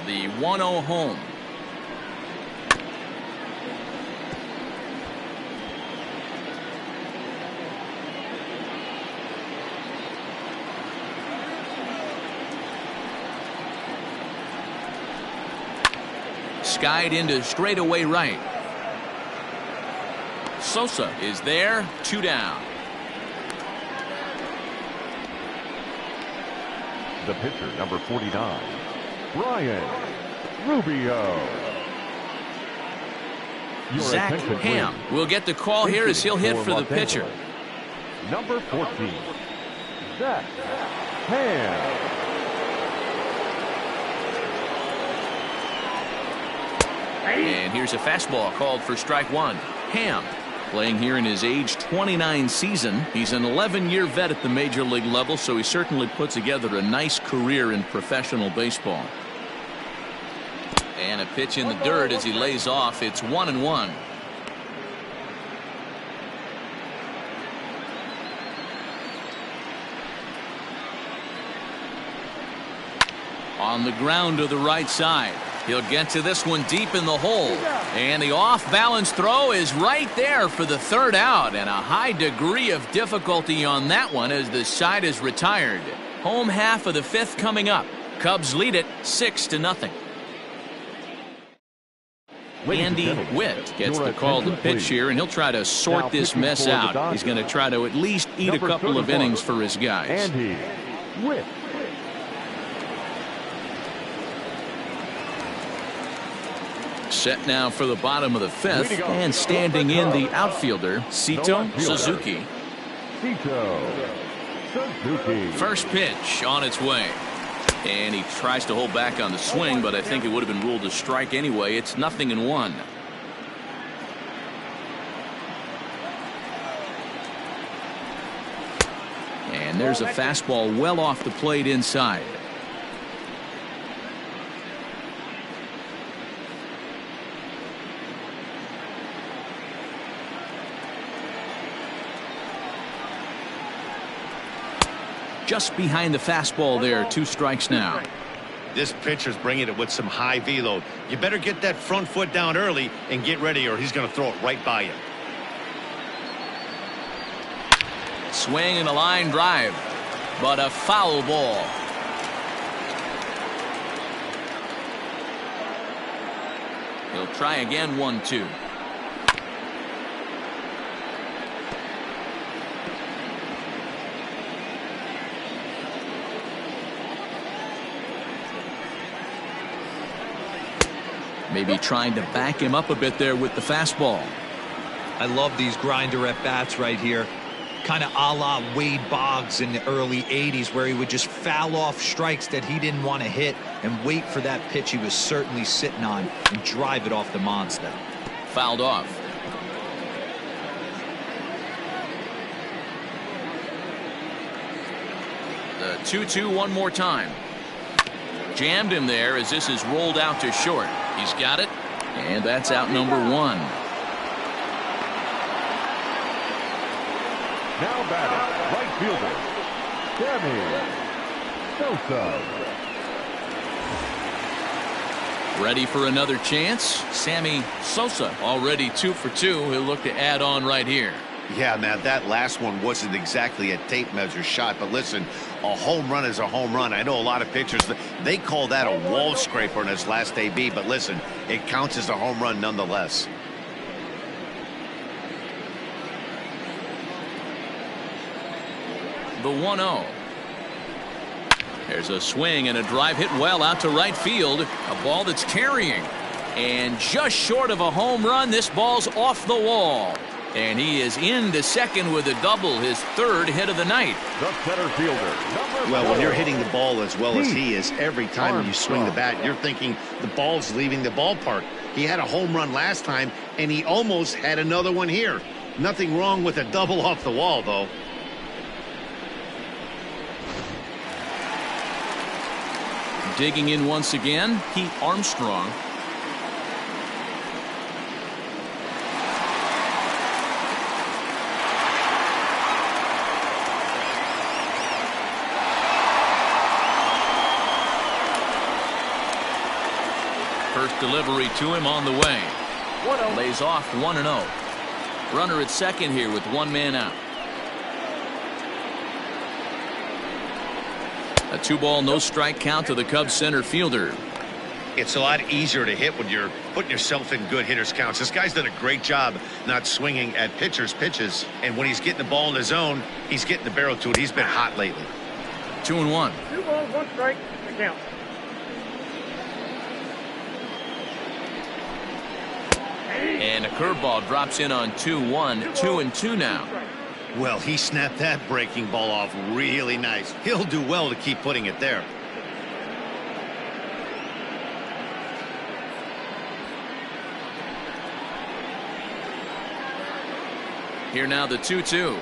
The 1-0 home. Skied into straightaway right. Sosa is there, 2 down. The pitcher, number 49, Brian Rubio. Zach Ham will get the call here as he'll hit for the pitcher. Number 14, Zach Ham. And here's a fastball called for strike one. Ham playing here in his age 29 season. He's an 11-year vet at the major league level, so he certainly put together a nice career in professional baseball. And a pitch in the dirt as he lays off. It's 1-1. On the ground to the right side. He'll get to this one deep in the hole. And the off-balance throw is right there for the third out. And a high degree of difficulty on that one as the side is retired. Home half of the fifth coming up. Cubs lead it 6-0. Andy Witt gets the call to pitch here, and he'll try to sort this mess out. He's going to try to at least eat a couple of innings for his guys. Andy Witt. Set now for the bottom of the fifth, and standing in the outfielder, Sito Suzuki. First pitch on its way. And he tries to hold back on the swing, but I think it would have been ruled a strike anyway. It's 0-1. And there's a fastball well off the plate inside. Just behind the fastball there. 2 strikes now. This pitcher's bringing it with some high velo. You better get that front foot down early and get ready, or he's going to throw it right by you. Swing and a line drive, but a foul ball. He'll try again. 1-2. Maybe trying to back him up a bit there with the fastball. I love these grinder at bats right here. Kind of a la Wade Boggs in the early 80s, where he would just foul off strikes that he didn't want to hit and wait for that pitch he was certainly sitting on and drive it off the monster. Fouled off. The 2-2 one more time. Jammed him there as this is rolled out to short. He's got it, and that's out number 1. Now batting, right fielder, Sammy Sosa. Ready for another chance? Sammy Sosa already 2 for 2. He'll look to add on right here. Yeah, man, that last one wasn't exactly a tape measure shot, but listen, a home run is a home run. I know a lot of pitchers, they call that a wall scraper in his last AB, but listen, it counts as a home run nonetheless. The 1-0. There's a swing and a drive hit well out to right field. A ball that's carrying. And just short of a home run, this ball's off the wall. And he is into second with a double, his 3rd hit of the night. The center fielder. Well, when you're hitting the ball as well as he is, every time you swing the bat, you're thinking the ball's leaving the ballpark. He had a home run last time, and he almost had another one here. Nothing wrong with a double off the wall, though. Digging in once again, Pete Armstrong. First delivery to him on the way. 1-0. Lays off 1-0. Runner at second here with one man out. A 2-ball, no strike count to the Cubs center fielder. It's a lot easier to hit when you're putting yourself in good hitters counts. This guy's done a great job not swinging at pitchers' pitches. And when he's getting the ball in the zone, he's getting the barrel to it. He's been hot lately. 2-1. 2 balls, 1 strike. The count. And a curveball drops in on 2-1. 2-2 now. Well, he snapped that breaking ball off really nice. He'll do well to keep putting it there. Here now the 2-2.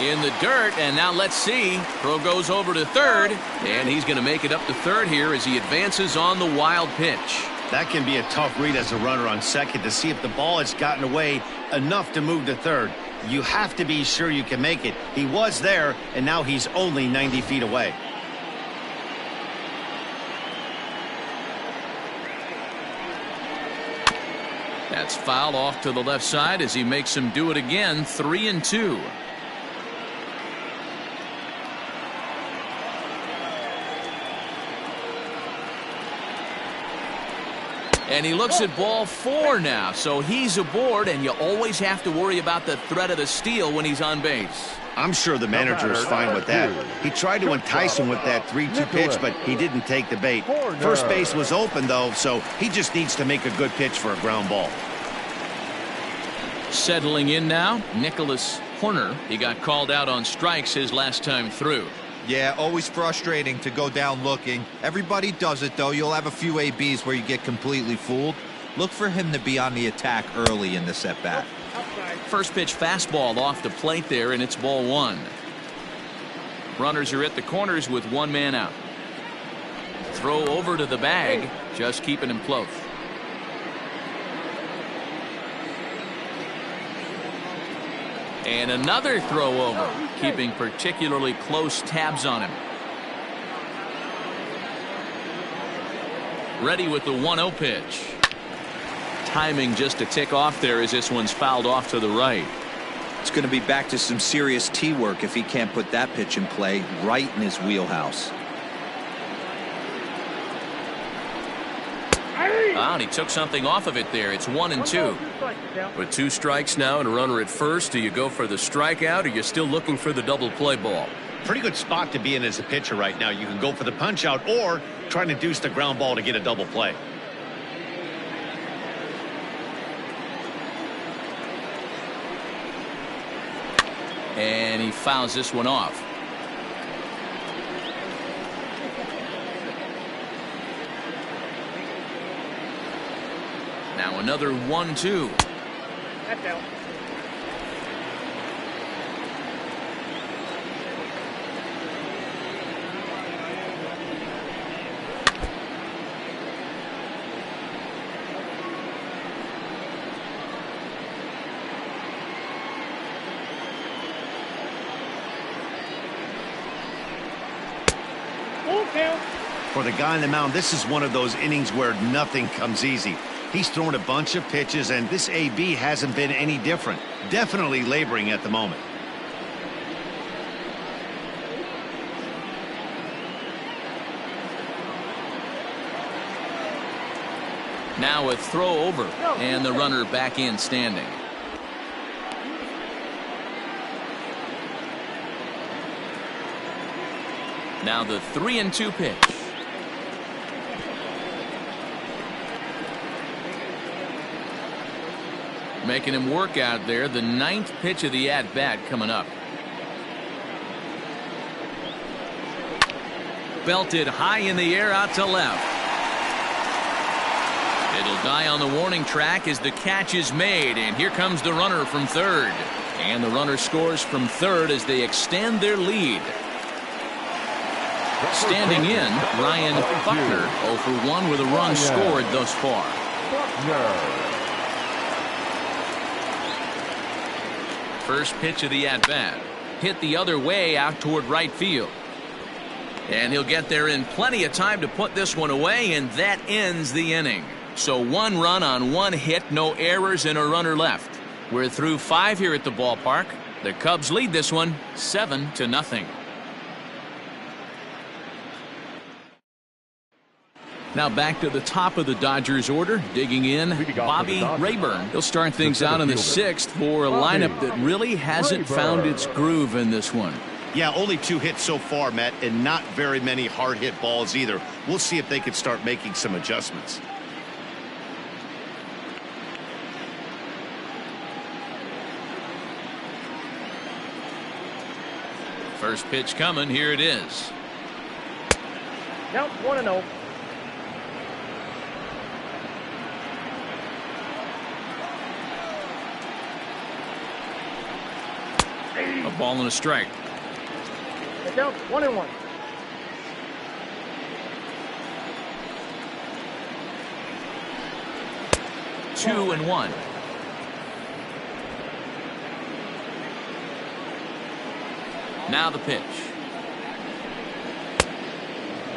In the dirt, and now let's see. Throw goes over to third, and he's going to make it up to third here as he advances on the wild pitch. That can be a tough read as a runner on second to see if the ball has gotten away enough to move to third. You have to be sure you can make it. He was there, and now he's only 90 feet away. That's foul off to the left side as he makes him do it again. 3-2. And he looks at ball 4 now, so he's aboard, and you always have to worry about the threat of the steal when he's on base. I'm sure the manager is fine with that. He tried to entice him with that 3-2 pitch, but he didn't take the bait. First base was open, though, so he just needs to make a good pitch for a ground ball. Settling in now, Nicholas Horner. He got called out on strikes his last time through. Yeah, always frustrating to go down looking. Everybody does it, though. You'll have a few ABs where you get completely fooled. Look for him to be on the attack early in this at-bat. First pitch fastball off the plate there, and it's ball 1. Runners are at the corners with one man out. Throw over to the bag, just keeping him close. And another throw over, keeping particularly close tabs on him. Ready with the 1-0 pitch. Timing just a tick off there as this one's fouled off to the right. It's going to be back to some serious tee work if he can't put that pitch in play right in his wheelhouse. And he took something off of it there. It's 1-2. With 2 strikes now and a runner at first, do you go for the strikeout or you're still looking for the double play ball? Pretty good spot to be in as a pitcher right now. You can go for the punch out or try to deuce the ground ball to get a double play. And he fouls this one off. Now another 1-2. That's out. Full count. For the guy on the mound, this is one of those innings where nothing comes easy. He's thrown a bunch of pitches, and this AB hasn't been any different. Definitely laboring at the moment. Now a throw over, and the runner back in standing. Now the 3-2 pitch. Making him work out there. The 9th pitch of the at-bat coming up. Belted high in the air out to left. It'll die on the warning track as the catch is made, and here comes the runner from third. And the runner scores from third as they extend their lead. Standing in, Ryan Buckner 0 for 1 with a run scored thus far. First pitch of the at-bat. Hit the other way out toward right field. And he'll get there in plenty of time to put this one away, and that ends the inning. So 1 run on 1 hit, no errors, and a runner left. We're through 5 here at the ballpark. The Cubs lead this one 7-0. Now back to the top of the Dodgers order, digging in, Bobby Rayburn. He'll start things out in the 6th for a lineup that really hasn't found its groove in this one. Yeah, only 2 hits so far, Matt, and not very many hard hit balls either. We'll see if they can start making some adjustments. First pitch coming, here it is. Count 1-0. A ball and a strike. The count 1-1. Two and one. Now the pitch.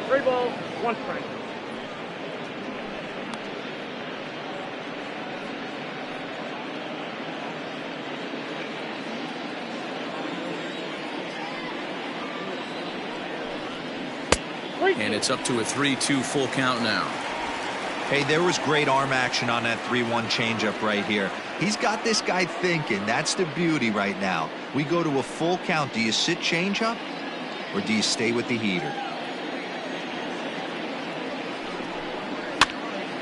3 balls, 1 strike. And it's up to a 3-2 full count now. Hey, there was great arm action on that 3-1 changeup right here. He's got this guy thinking. That's the beauty right now. We go to a full count. Do you sit changeup or do you stay with the heater?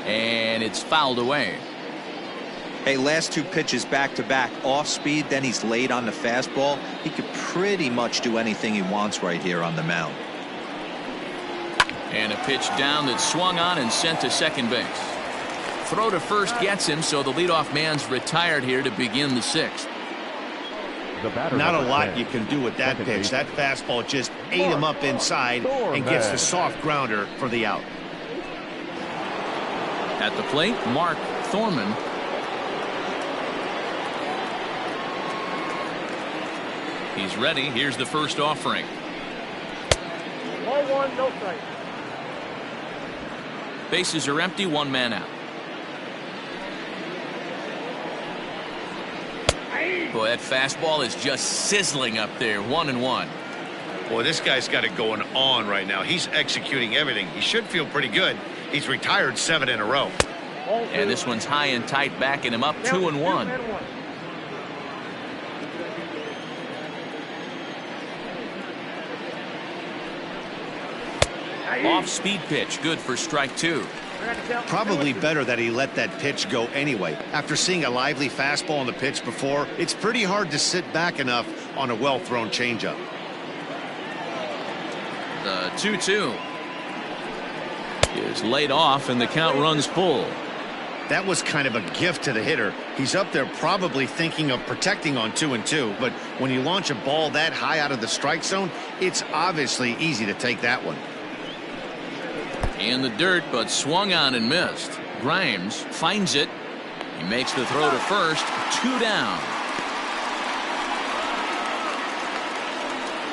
And it's fouled away. Hey, last 2 pitches back to back, off speed, then he's late on the fastball. He could pretty much do anything he wants right here on the mound. And a pitch down that swung on and sent to second base. Throw to first gets him, so the leadoff man's retired here to begin the 6th. Not a lot you can do with that pitch. That fastball just ate him up inside and gets the soft grounder for the out. At the plate, Mark Thorman. He's ready. Here's the first offering. 1-1, no strike. Bases are empty, 1 man out. Boy, that fastball is just sizzling up there. 1-1. Boy, this guy's got it going on right now. He's executing everything. He should feel pretty good. He's retired 7 in a row. And this one's high and tight, backing him up 2-1. Off-speed pitch, good for strike 2. Probably better that he let that pitch go anyway. After seeing a lively fastball on the pitch before, it's pretty hard to sit back enough on a well-thrown changeup. The 2-2 is laid off, and the count runs full. That was kind of a gift to the hitter. He's up there probably thinking of protecting on 2-2, but when you launch a ball that high out of the strike zone, it's obviously easy to take that one. In the dirt, but swung on and missed. Grimes finds it. He makes the throw to first. 2 down.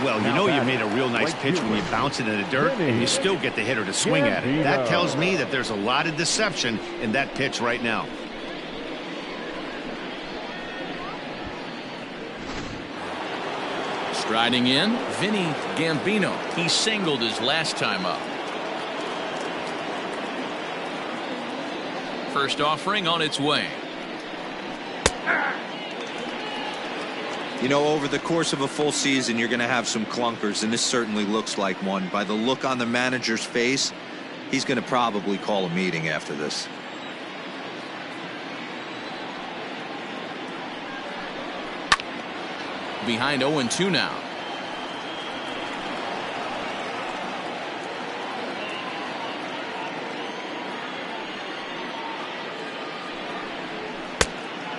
Well, you know you made a real nice pitch when you bounce it in the dirt and you still get the hitter to swing at it. That tells me that there's a lot of deception in that pitch right now. Striding in, Vinny Gambino. He singled his last time up. First offering on its way. You know, over the course of a full season, you're going to have some clunkers, and this certainly looks like one. By the look on the manager's face, he's going to probably call a meeting after this. Behind 0-2 now.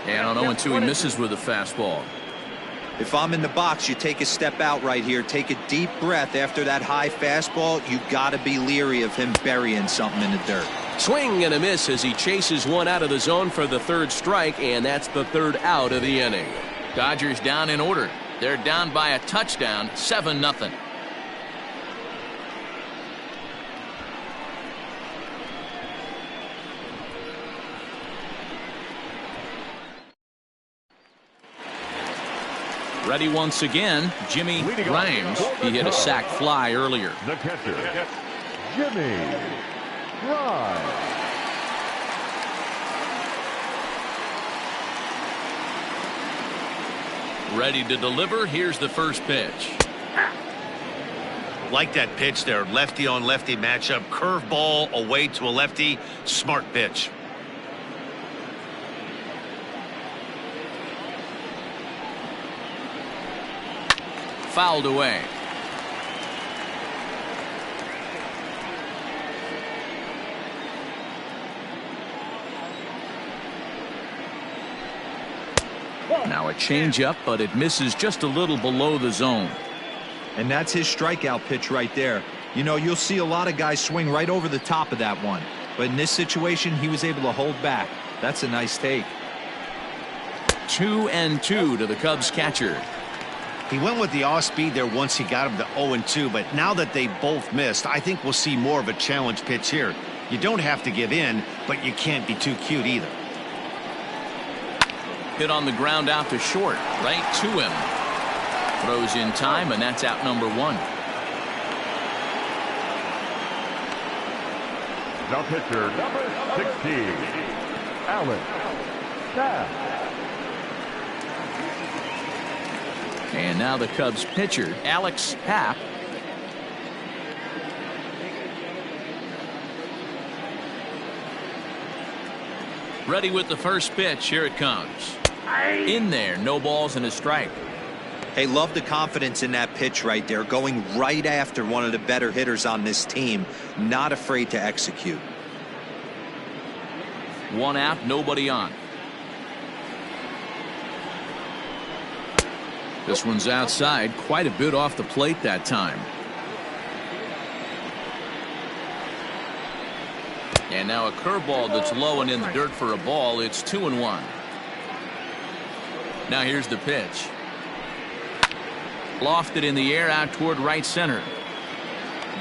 And on 0-2, he misses with a fastball. If I'm in the box, you take a step out right here, take a deep breath after that high fastball. You got to be leery of him burying something in the dirt. Swing and a miss as he chases one out of the zone for the 3rd strike, and that's the 3rd out of the inning. Dodgers down in order. They're down by a touchdown, 7-0. Ready once again, Jimmy Grimes. He hit a sac fly earlier. The catcher, Jimmy Grimes. Ready to deliver. Here's the first pitch. Like that pitch there. Lefty on lefty matchup. Curveball away to a lefty. Smart pitch. Fouled away. Now a changeup, but it misses just a little below the zone. And that's his strikeout pitch right there. You know, you'll see a lot of guys swing right over the top of that one. But in this situation, he was able to hold back. That's a nice take. 2-2 to the Cubs catcher. He went with the off speed there once he got him to 0-2, but now that they both missed, I think we'll see more of a challenge pitch here. You don't have to give in, but you can't be too cute either. Hit on the ground out to short, right to him. Throws in time, and that's out number 1. The pitcher, number 16, Alex Sapp. And now the Cubs pitcher, Alex Happ. Ready with the first pitch. Here it comes. In there, no balls and a strike. Hey, love the confidence in that pitch right there, going right after one of the better hitters on this team, not afraid to execute. 1 out, nobody on. This one's outside, quite a bit off the plate that time. And now a curveball that's low and in the dirt for a ball. It's 2-1. Now here's the pitch. Lofted in the air out toward right center.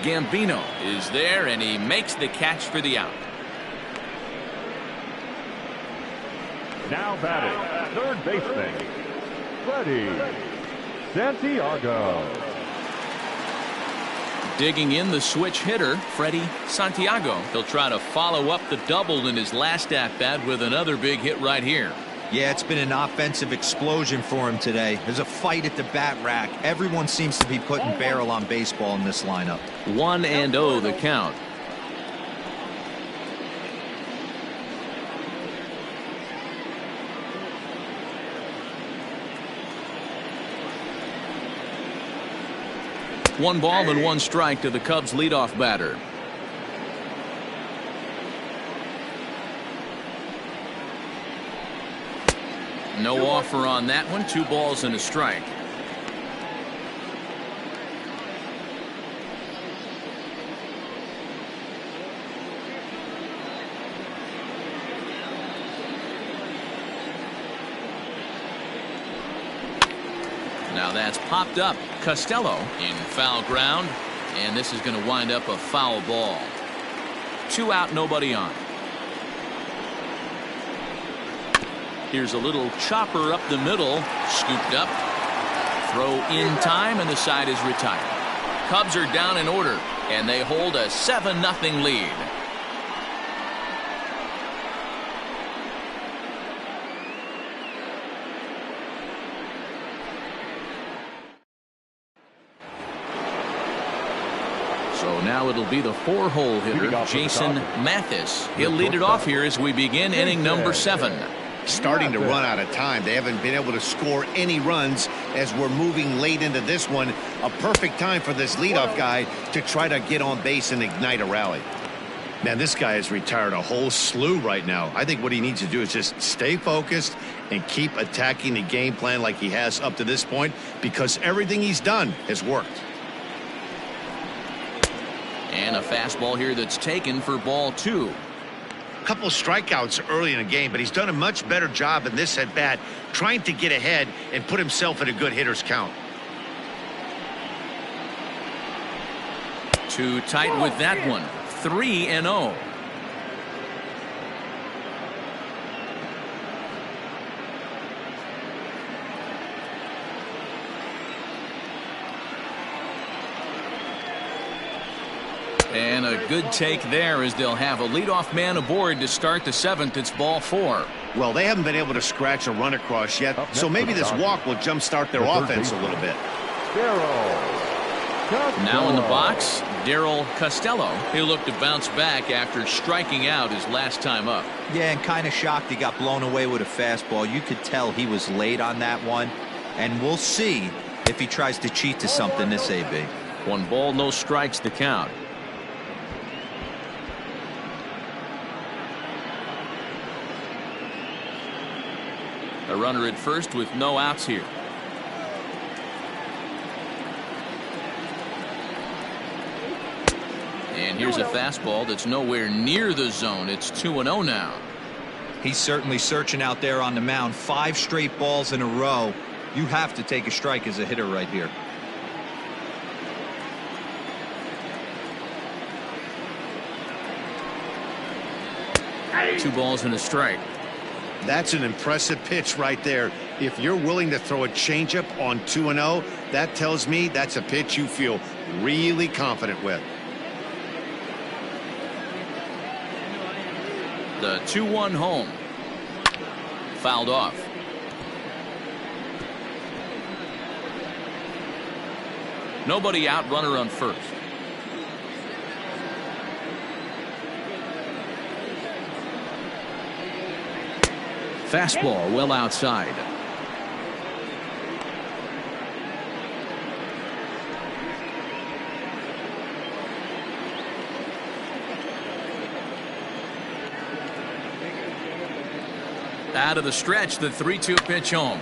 Gambino is there, and he makes the catch for the out. Now batting, third baseman, Freddie Santiago. Digging in the switch hitter, Freddie Santiago. He'll try to follow up the double in his last at-bat with another big hit right here. Yeah, it's been an offensive explosion for him today. There's a fight at the bat rack. Everyone seems to be putting barrel on baseball in this lineup. 1-0 the count. One ball and 1 strike to the Cubs leadoff batter. No offer on that one. 2 balls and a strike. Now that's popped up. Costello in foul ground, and this is going to wind up a foul ball. 2 out, nobody on. Here's a little chopper up the middle, scooped up. Throw in time, and the side is retired. Cubs are down in order, and they hold a 7-0 lead. So now it'll be the 4-hole hitter, Jason Mathis. He'll lead it off here as we begin inning number 7. Starting to run out of time. They haven't been able to score any runs as we're moving late into this one. A perfect time for this leadoff guy to try to get on base and ignite a rally. Man, this guy has retired a whole slew right now. I think what he needs to do is just stay focused and keep attacking the game plan like he has up to this point, because everything he's done has worked. And a fastball here that's taken for ball 2. Couple strikeouts early in the game, but he's done a much better job in this at bat trying to get ahead and put himself in a good hitter's count. Too tight with that one. 3-0. And a good take there as they'll have a leadoff man aboard to start the 7th. It's ball 4. Well, they haven't been able to scratch a run across yet, so maybe this walk will jumpstart their offense a little bit. Now in the box, Darryl Costello. He'll look to bounce back after striking out his last time up. Yeah, and kind of shocked he got blown away with a fastball. You could tell he was late on that one, and we'll see if he tries to cheat to something this AB. 1 ball, no strikes the count. A runner at first with no outs here. And here's a fastball that's nowhere near the zone. It's 2-0 now. He's certainly searching out there on the mound. 5 straight balls in a row. You have to take a strike as a hitter right here. Two balls and a strike. That's an impressive pitch right there. If you're willing to throw a changeup on 2-0, that tells me that's a pitch you feel really confident with. The 2-1 home. Fouled off. Nobody out, runner on first. Fastball well outside. Out of the stretch, the 3-2 pitch home.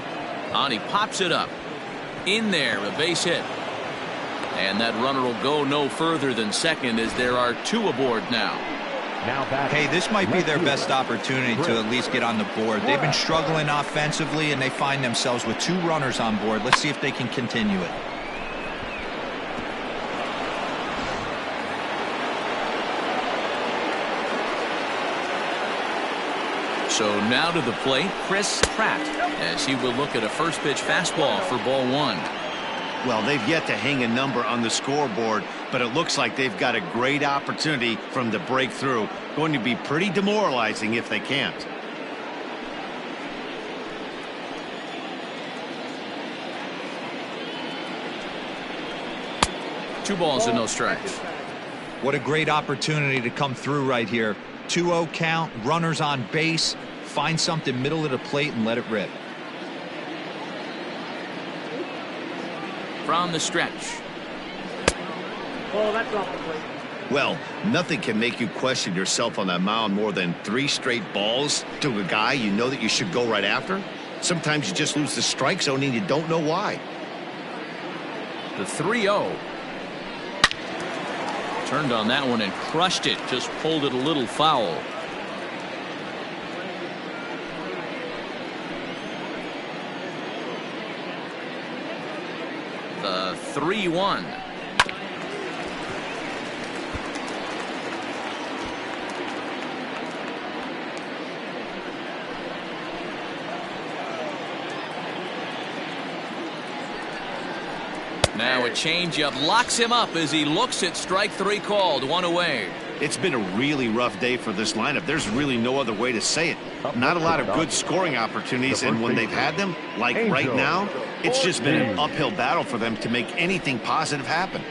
On, he pops it up. In there, a base hit. And that runner will go no further than second as there are 2 aboard now. Hey, this might be their best opportunity to at least get on the board. They've been struggling offensively, and they find themselves with 2 runners on board. Let's see if they can continue it. So now to the plate, Chris Pratt, as he will look at a first pitch fastball for ball 1. Well, they've yet to hang a number on the scoreboard, but it looks like they've got a great opportunity from the breakthrough. Going to be pretty demoralizing if they can't. Two balls and no strikes. What a great opportunity to come through right here. 2-0 count, runners on base. Find something middle of the plate and let it rip. From the stretch. Oh, that's off the plate. Well, nothing can make you question yourself on that mound more than 3 straight balls to a guy you know that you should go right after. Sometimes you just lose the strike zone and you don't know why. The 3-0. Turned on that one and crushed it. Just pulled it a little foul. The 3-1. Now a changeup locks him up as he looks at strike 3 called. 1 away. It's been a really rough day for this lineup. There's really no other way to say it. Not a lot of good scoring opportunities, and when they've had them, like right now, it's just been an uphill battle for them to make anything positive happen.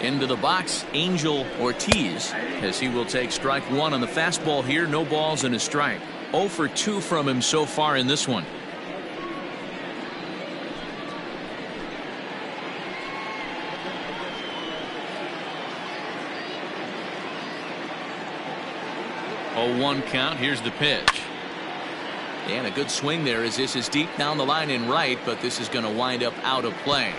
Into the box, Angel Ortiz, as he will take strike 1 on the fastball here. No balls and a strike. 0 for 2 from him so far in this one. Oh, 1 count. Here's the pitch. And a good swing there as this is deep down the line in right, but this is going to wind up out of play.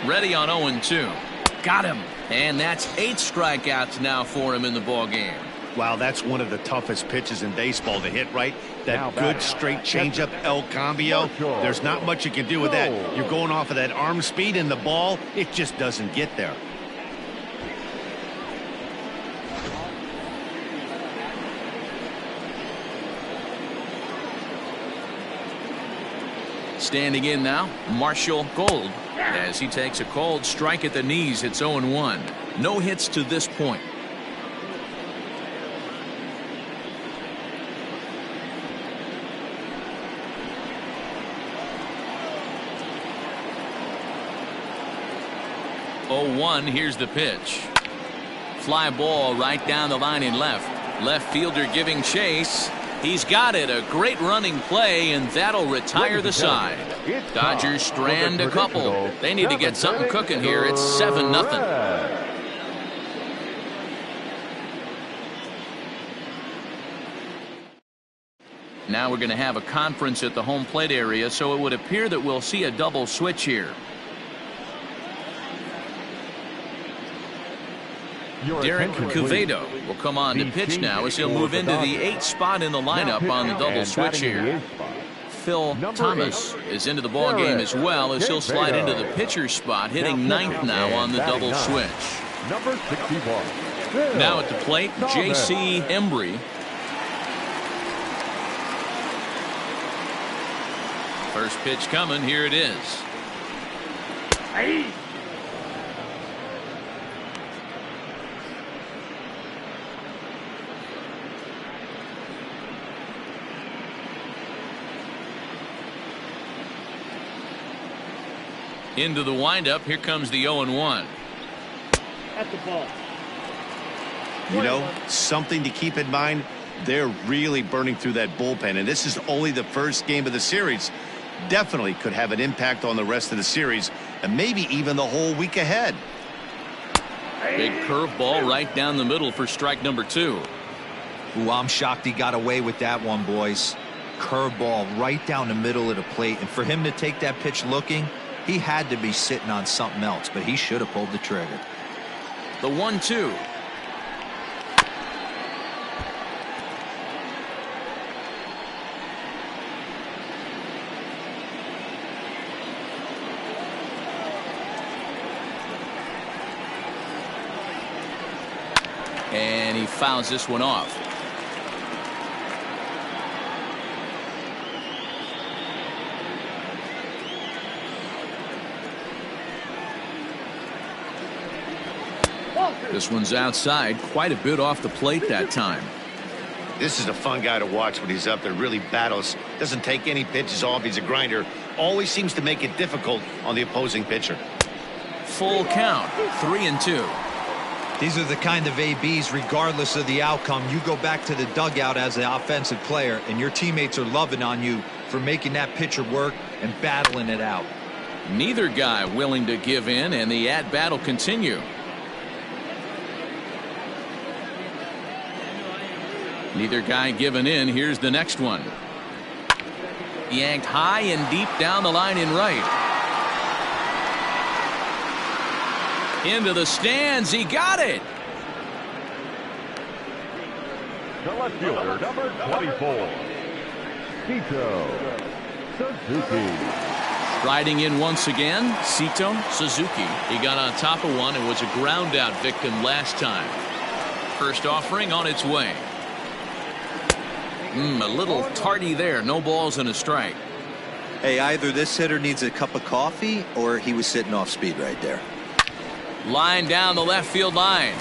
Ready on 0-2. Got him. And that's 8 strikeouts now for him in the ball game. Wow, that's one of the toughest pitches in baseball to hit, right? That good straight changeup, El Cambio. There's not much you can do with that. You're going off of that arm speed, and the ball, it just doesn't get there. Standing in now, Marshall Gold, as he takes a called strike at the knees. It's 0-1. No hits to this point. Here's the pitch. Fly ball right down the line in left. Left fielder giving chase. He's got it. A great running play, and that'll retire the side. Dodgers strand a couple. They need to get something cooking here. It's 7-0. Now we're going to have a conference at the home plate area, so it would appear that we'll see a double switch here. Derek Quevedo will come on to pitch now as he'll move into the 8th spot in the lineup on the double switch here. Phil Thomas is into the ball game as well as he'll slide into the pitcher's spot, hitting 9th now on the double switch. Number 61. Now at the plate, J.C. Embry. First pitch coming. Here it is. Into the windup. Here comes the 0-1. At the ball. You know, something to keep in mind, they're really burning through that bullpen, and this is only the first game of the series. Definitely could have an impact on the rest of the series and maybe even the whole week ahead. Big curveball right down the middle for strike number 2. Ooh, I'm shocked he got away with that one, boys. Curveball right down the middle of the plate, and for him to take that pitch looking, he had to be sitting on something else, but he should have pulled the trigger. The 1-2. And he fouls this one off. This one's outside, quite a bit off the plate that time. This is a fun guy to watch when he's up there. Really battles, doesn't take any pitches off. He's a grinder. Always seems to make it difficult on the opposing pitcher. Full count, 3-2. These are the kind of ABs, regardless of the outcome, you go back to the dugout as an offensive player, and your teammates are loving on you for making that pitcher work and battling it out. Neither guy willing to give in, and the at-bat will continue. Neither guy giving in. Here's the next one. Yanked high and deep down the line in right. Into the stands. He got it. The left fielder, number 24. Cito Suzuki. Riding in once again, Cito Suzuki. He got on top of one and was a ground out victim last time. First offering on its way. A little tardy there. No balls and a strike. Hey, either this hitter needs a cup of coffee or he was sitting off speed right there. Line down the left field line.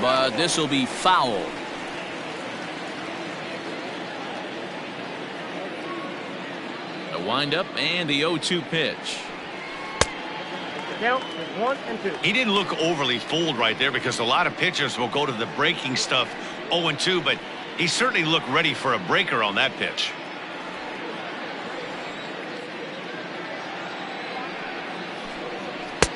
But this will be foul. The windup and the 0-2 pitch. The count is 1-2. He didn't look overly fooled right there because a lot of pitchers will go to the breaking stuff 0-2, but he certainly looked ready for a breaker on that pitch.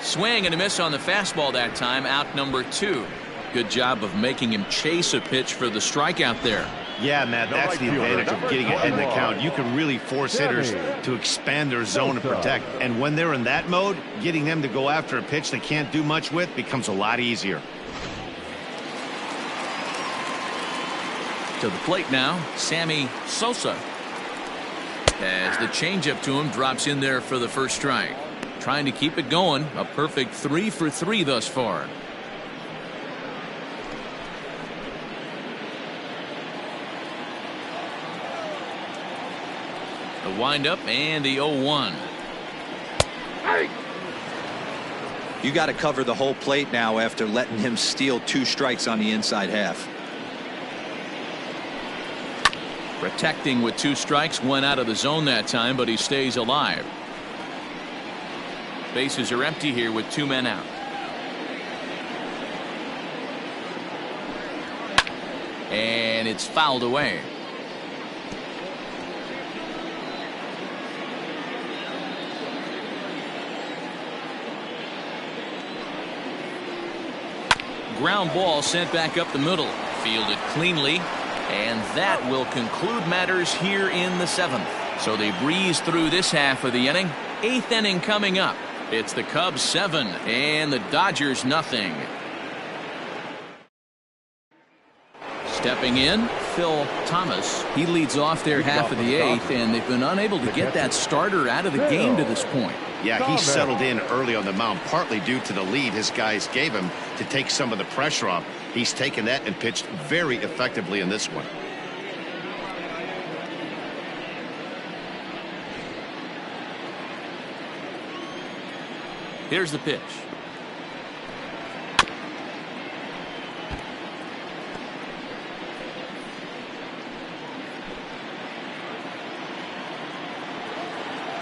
Swing and a miss on the fastball that time. Out number 2. Good job of making him chase a pitch for the strikeout there. Yeah, Matt, that's the advantage of getting ahead in the count. You can really force hitters to expand their zone and protect. And when they're in that mode, getting them to go after a pitch they can't do much with becomes a lot easier. To the plate now, Sammy Sosa. As the changeup to him drops in there for the first strike. Trying to keep it going. A perfect 3 for 3 thus far. The windup and the 0-1. You got to cover the whole plate now after letting him steal 2 strikes on the inside half. Protecting with 2 strikes, went out of the zone that time, but he stays alive. Bases are empty here with 2 men out. And it's fouled away. Ground ball sent back up the middle. Fielded cleanly. And that will conclude matters here in the 7th. So they breeze through this half of the inning. 8th inning coming up. It's the Cubs 7 and the Dodgers nothing. Stepping in, Phil Thomas. He leads off their half of the 8th, and they've been unable to get that starter out of the game to this point. Yeah, he settled in early on the mound, partly due to the lead his guys gave him to take some of the pressure off. He's taken that and pitched very effectively in this one. Here's the pitch.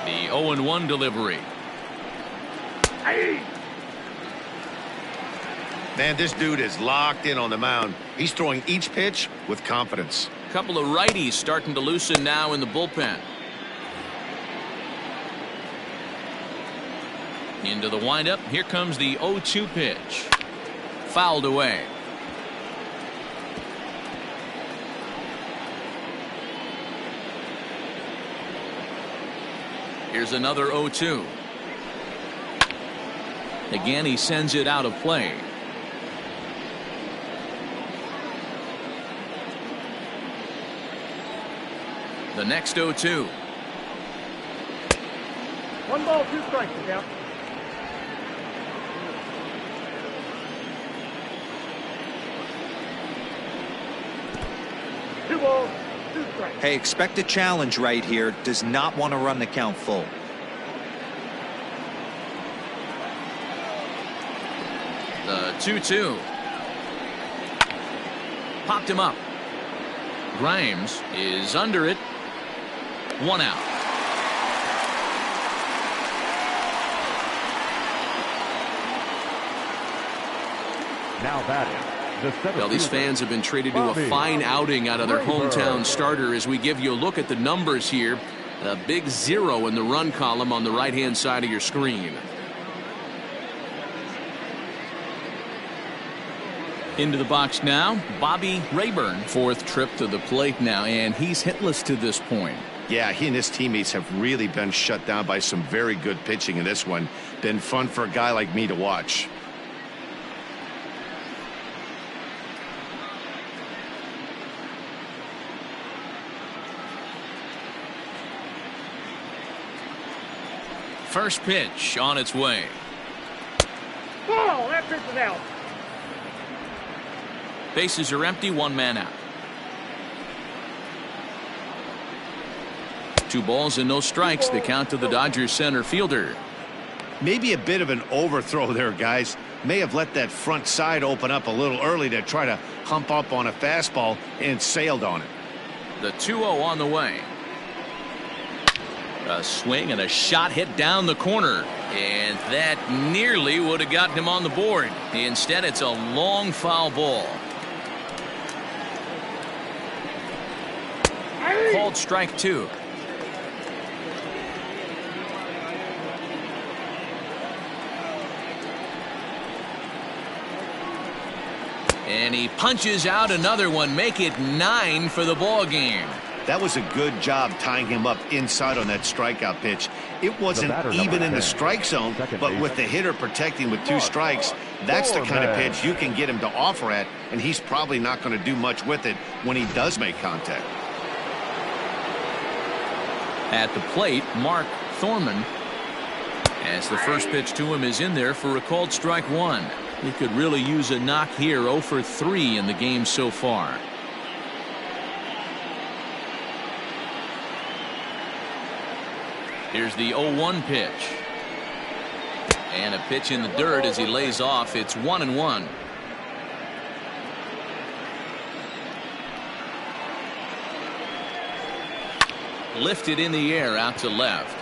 The 0-1 delivery. Man, this dude is locked in on the mound. He's throwing each pitch with confidence. Couple of righties starting to loosen now in the bullpen. Into the windup. Here comes the 0-2 pitch. Fouled away. Here's another 0-2. Again, he sends it out of play. The next 0-2. 1 ball, 2 strikes. Yeah. Hey, expect a challenge right here. Does not want to run the count full. The 2-2. Popped him up. Grimes is under it. 1 out. Now batting. Well, these fans have been treated to a fine outing out of their hometown starter as we give you a look at the numbers here. A big 0 in the run column on the right-hand side of your screen. Into the box now, Bobby Rayburn. 4th trip to the plate now, and he's hitless to this point. Yeah, he and his teammates have really been shut down by some very good pitching in this one. Been fun for a guy like me to watch. First pitch on its way. Oh, that pitch is out. Bases are empty, 1 man out. 2 balls and no strikes. The count to the Dodgers center fielder. Maybe a bit of an overthrow there, guys. May have let that front side open up a little early to try to hump up on a fastball and sailed on it. The 2-0 on the way. A swing and a shot hit down the corner, and that nearly would have gotten him on the board. Instead, it's a long foul ball. Called strike 2. And he punches out another one, make it 9 for the ball game. That was a good job tying him up inside on that strikeout pitch. It wasn't even in the strike zone, but with the hitter protecting with 2 strikes, that's the kind of pitch you can get him to offer at, and he's probably not going to do much with it when he does make contact. At the plate, Mark Thorman, as the first pitch to him is in there for a called strike 1. He could really use a knock here. 0 for 3 in the game so far. Here's the 0-1 pitch. And a pitch in the dirt as he lays off. It's 1-1. Lifted in the air out to left.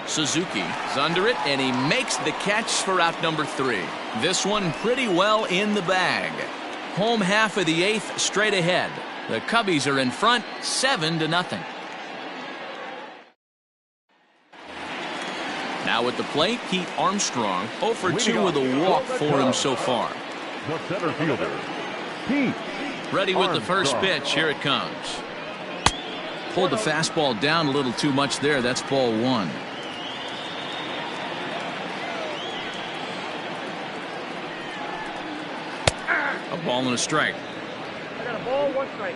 Suzuki is under it, and he makes the catch for out number 3. This one pretty well in the bag. Home half of the 8th straight ahead. The Cubbies are in front 7-0. Now at the plate, Pete Armstrong, 0 for 2 with a walk for him so far. The center fielder, Pete. Ready with the first pitch. Here it comes. Pulled the fastball down a little too much there. That's ball 1. A ball and a strike. I got a ball, 1 strike.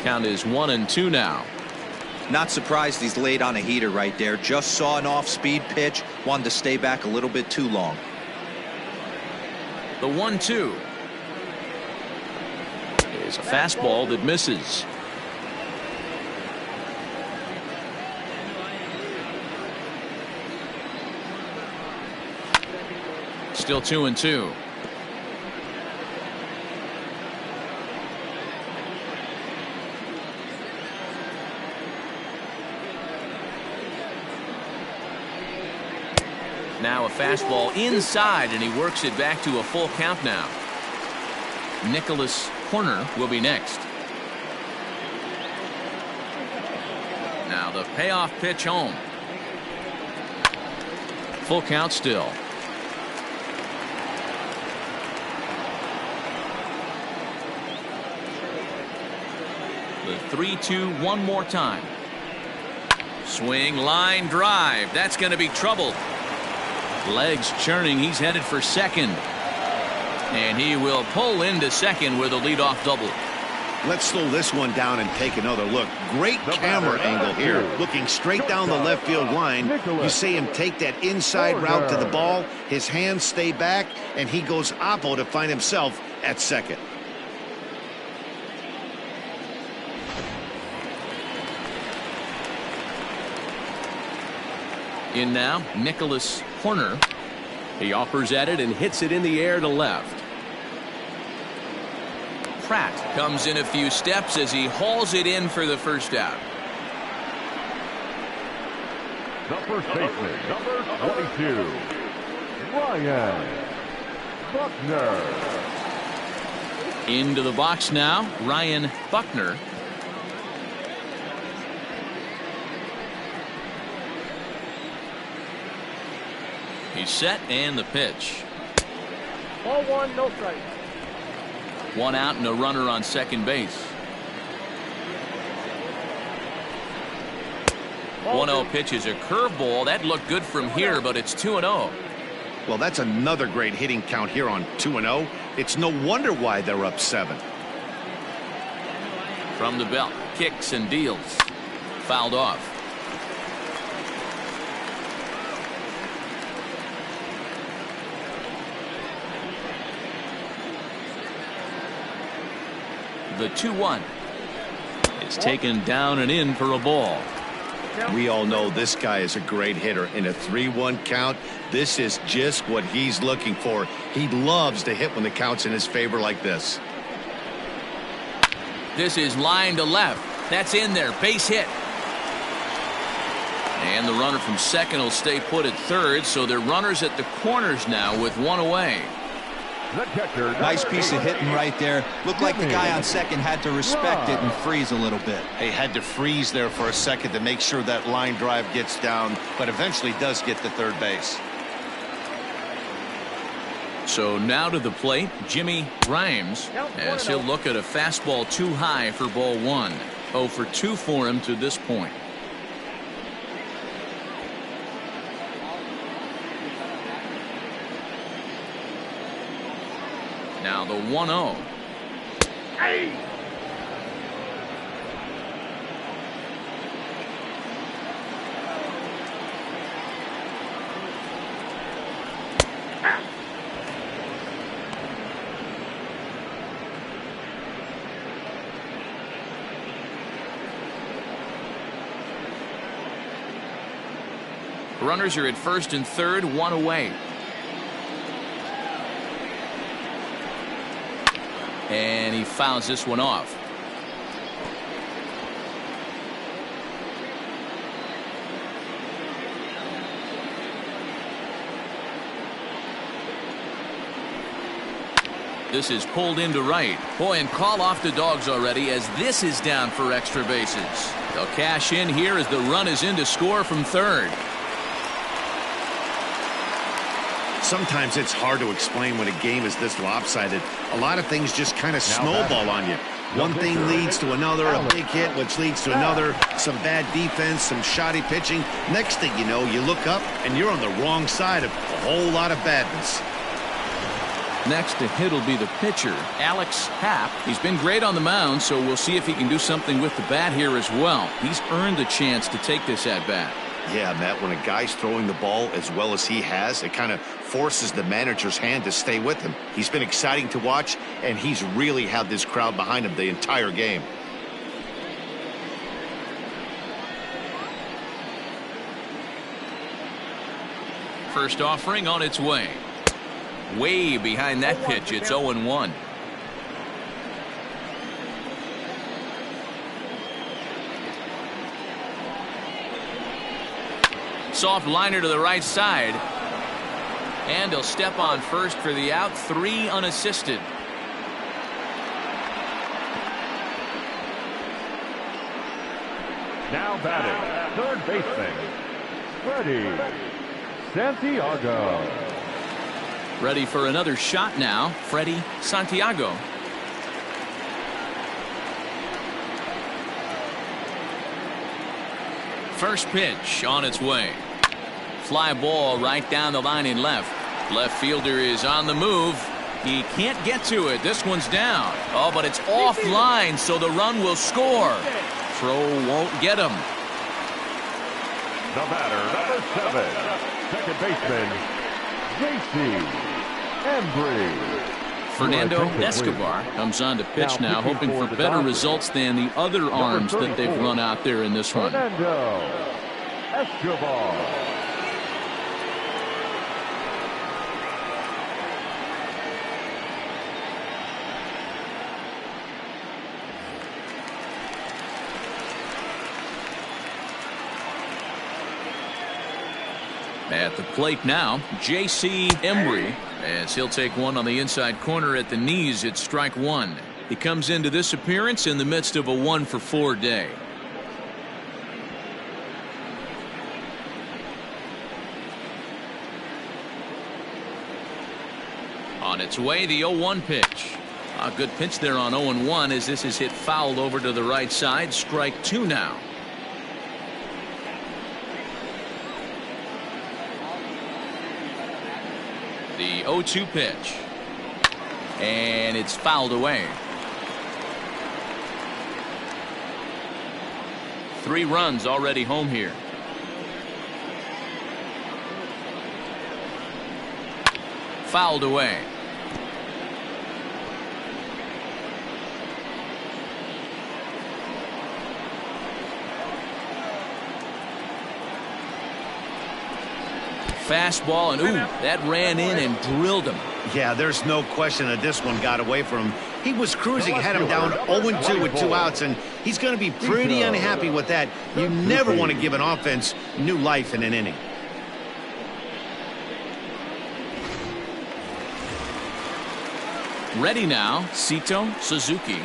Count is 1-2 now. Not surprised he's laid on a heater right there. Just saw an off-speed pitch. Wanted to stay back a little bit too long. The 1-2 is a fastball that misses. Still 2-2. Now a fastball inside, and he works it back to a full count now. Nicholas Horner will be next. Now the payoff pitch home. Full count still. The 3-2 one more time. Swing, line drive. That's going to be trouble. Legs churning. He's headed for second. And he will pull into second with a leadoff double. Let's slow this one down and take another look. Great camera angle here. Looking straight down the left field line. You see him take that inside route to the ball. His hands stay back, and he goes oppo to find himself at second. In now, Nicholas Horner. He offers at it and hits it in the air to left. Pratt comes in a few steps as he hauls it in for the first out. The first baseman, number 22, Ryan Buckner. Into the box now, Ryan Buckner. He's set, and the pitch. Ball 1, no strike. 1 out and a runner on second base. 1-0 pitch is a curveball. That looked good from here, but it's 2-0. Well, that's another great hitting count here on 2-0. It's no wonder why they're up 7. From the belt, kicks and deals. Fouled off. The 2-1 is taken down and in for a ball. We all know this guy is a great hitter. In a 3-1 count, this is just what he's looking for. He loves to hit when the count's in his favor like this. This is line to left. That's in there. Base hit. And the runner from second will stay put at third, so they're runners at the corners now with 1 away. Nice piece of hitting right there. Looked like the guy on second had to respect it and freeze a little bit. He had to freeze there for a second to make sure that line drive gets down, but eventually does get to third base. So now to the plate, Jimmy Grimes, as he'll look at a fastball too high for ball 1. 0 for 2 for him to this point. Now the 1-0. Runners are at first and third, one away. And he fouls this one off. This is pulled into right. Boy, and call off the dogs already as this is down for extra bases. They'll cash in here as the run is in to score from third. Sometimes it's hard to explain when a game is this lopsided. A lot of things just kind of snowball on you. One thing leads to another, a big hit, which leads to another, some bad defense, some shoddy pitching. Next thing you know, you look up and you're on the wrong side of a whole lot of badness. Next to hit will be the pitcher, Alex Happ. He's been great on the mound, so we'll see if he can do something with the bat here as well. He's earned the chance to take this at bat. Yeah, Matt, when a guy's throwing the ball as well as he has, it kind of forces the manager's hand to stay with him. He's been exciting to watch, and he's really had this crowd behind him the entire game. First offering on its way. Way behind that pitch. It's 0-1. Soft liner to the right side. And he'll step on first for the out. 3 unassisted. Now batting, third baseman, Freddie Santiago. Ready for another shot now, Freddie Santiago. First pitch on its way. Fly ball right down the line in left. Left fielder is on the move. He can't get to it. This one's down. Oh, but it's offline, so the run will score. Throw won't get him. The batter, number 7, second baseman, Embry. Fernando Escobar comes on to pitch now, hoping for better results than the other arms that they've run out there in this one. Fernando Escobar. At the plate now, J.C. Embry, as he'll take one on the inside corner at the knees. It's strike one. He comes into this appearance in the midst of a 1-for-4 day. On its way, the 0-1 pitch. A good pitch there on 0-1 as this is hit foul over to the right side. Strike two now. The 0-2 pitch. And it's fouled away. 3 runs already home here. Fouled away. Fastball, and ooh, that ran in and drilled him. Yeah, there's no question that this one got away from him. He was cruising, had him down 0-2 with 2 outs, and he's going to be pretty unhappy with that. You never want to give an offense new life in an inning. Ready now, Sito Suzuki.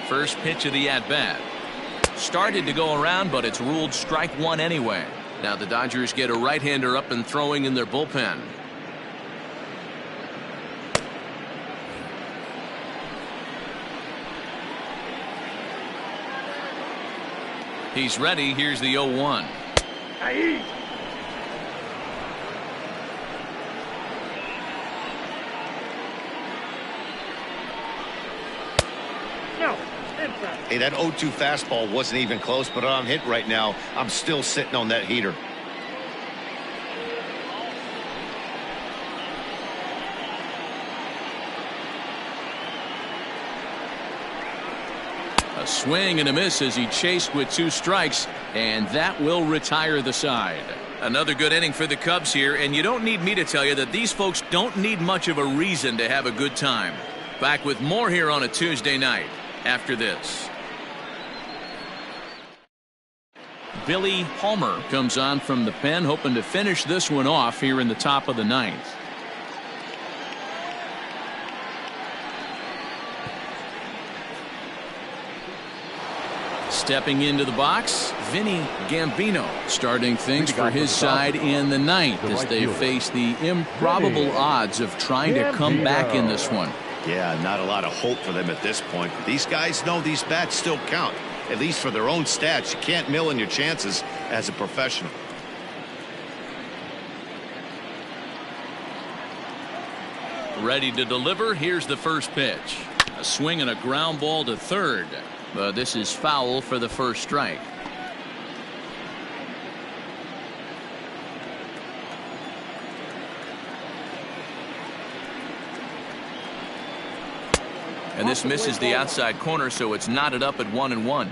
First pitch of the at-bat. Started to go around, but it's ruled strike one anyway. Now the Dodgers get a right-hander up and throwing in their bullpen. He's ready. Here's the 0-1. Hey, that 0-2 fastball wasn't even close, but on hit right now, I'm still sitting on that heater. A swing and a miss as he chased with 2 strikes, and that will retire the side. Another good inning for the Cubs here, and you don't need me to tell you that these folks don't need much of a reason to have a good time. Back with more here on a Tuesday night after this. Billy Palmer comes on from the pen, hoping to finish this one off here in the top of the 9th. Stepping into the box, Vinny Gambino starting things for his side in the 9th as they face the improbable odds of trying to come back in this one. Yeah, not a lot of hope for them at this point. These guys know these bats still count, at least for their own stats. You can't mill in your chances as a professional. Ready to deliver. Here's the first pitch. A swing and a ground ball to third. But this is foul for the first strike. And this misses the outside corner, so it's knotted up at 1-1.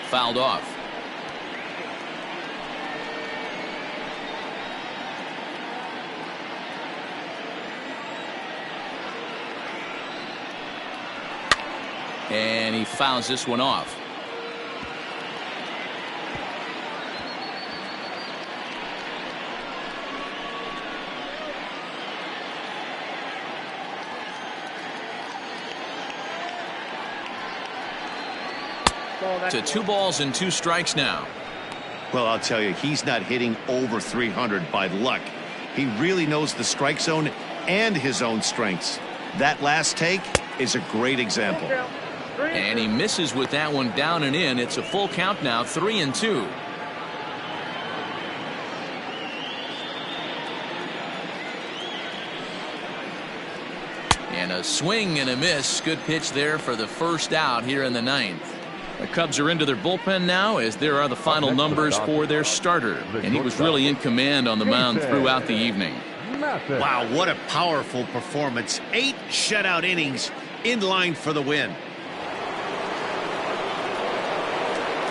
Fouled off. And he fouls this one off. To 2 balls and 2 strikes now. Well, I'll tell you, he's not hitting over 300 by luck. He really knows the strike zone and his own strengths. That last take is a great example. And he misses with that one down and in. It's a full count now, 3-2. And a swing and a miss. Good pitch there for the first out here in the 9th. The Cubs are into their bullpen now as there are the final numbers for their starter. And he was really in command on the mound throughout the evening. Wow, what a powerful performance. 8 shutout innings in line for the win.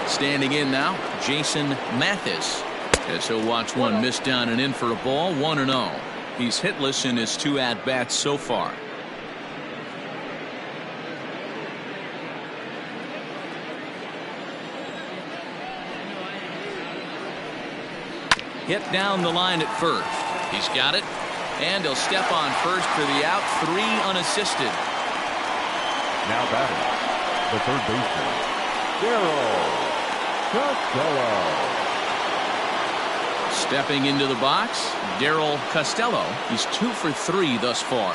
Standing in now, Jason Mathis. As he'll watch one miss down and in for a ball, 1-0. He's hitless in his 2 at-bats so far. Hit down the line at first. He's got it. And he'll step on first for the out. 3 unassisted. Now batting, the third baseman, Darryl Costello. Stepping into the box, Darryl Costello. He's 2 for 3 thus far.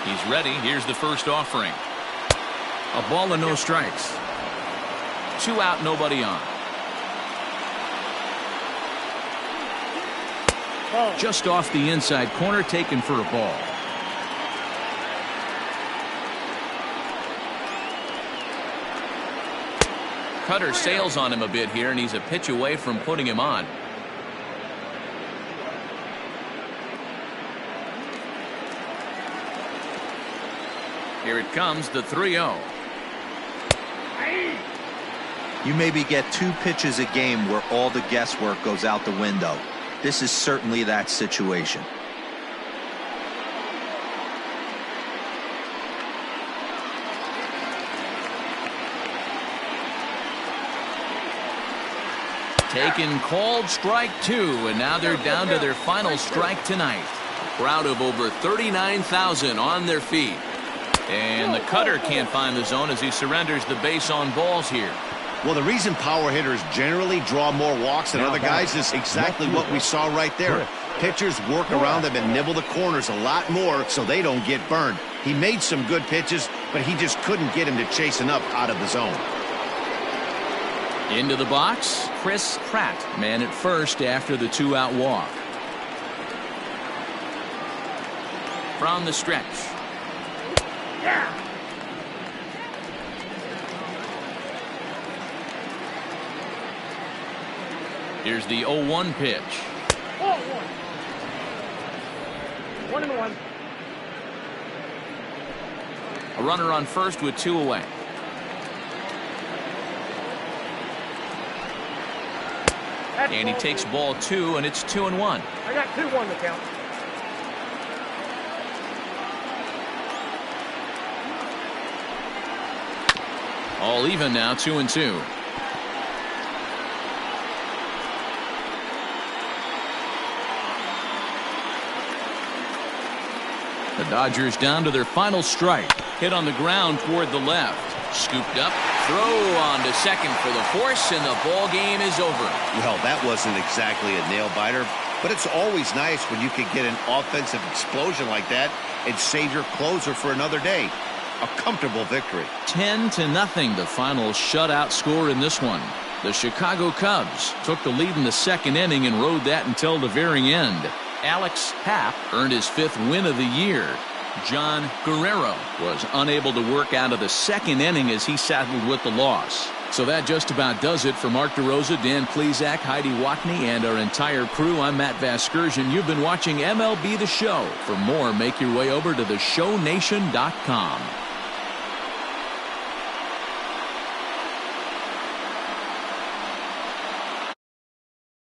He's ready. Here's the first offering. A ball and no strikes. 2 out, nobody on. Just off the inside corner, taken for a ball. Cutter sails on him a bit here, and he's a pitch away from putting him on. Here it comes, the 3-0. You maybe get 2 pitches a game where all the guesswork goes out the window. This is certainly that situation. Taken, called, strike 2, and now they're down to their final strike tonight. A crowd of over 39,000 on their feet. And the cutter can't find the zone as he surrenders the base on balls here. Well, the reason power hitters generally draw more walks than other guys is exactly what we saw right there. Pitchers work around them and nibble the corners a lot more so they don't get burned. He made some good pitches, but he just couldn't get him to chase enough out of the zone. Into the box, Chris Pratt, man at first after the 2-out walk. From the stretch. Yeah. Here's the 0-1 pitch. 1-1. A runner on first with 2 away. And he takes ball 2, and it's 2-1. I got 2-1 to count. All even now, 2-2. The Dodgers down to their final strike. Hit on the ground toward the left. Scooped up. Throw on to second for the force, and the ball game is over. Well, that wasn't exactly a nail-biter, but it's always nice when you can get an offensive explosion like that and save your closer for another day. A comfortable victory. 10-0, the final shutout score in this one. The Chicago Cubs took the lead in the second inning and rode that until the very end. Alex Happ earned his 5th win of the year. John Guerrero was unable to work out of the second inning as he settled with the loss. So that just about does it for Mark DeRosa, Dan Plesac, Heidi Watney, and our entire crew. I'm Matt Vasgersian. You've been watching MLB The Show. For more, make your way over to theshownation.com.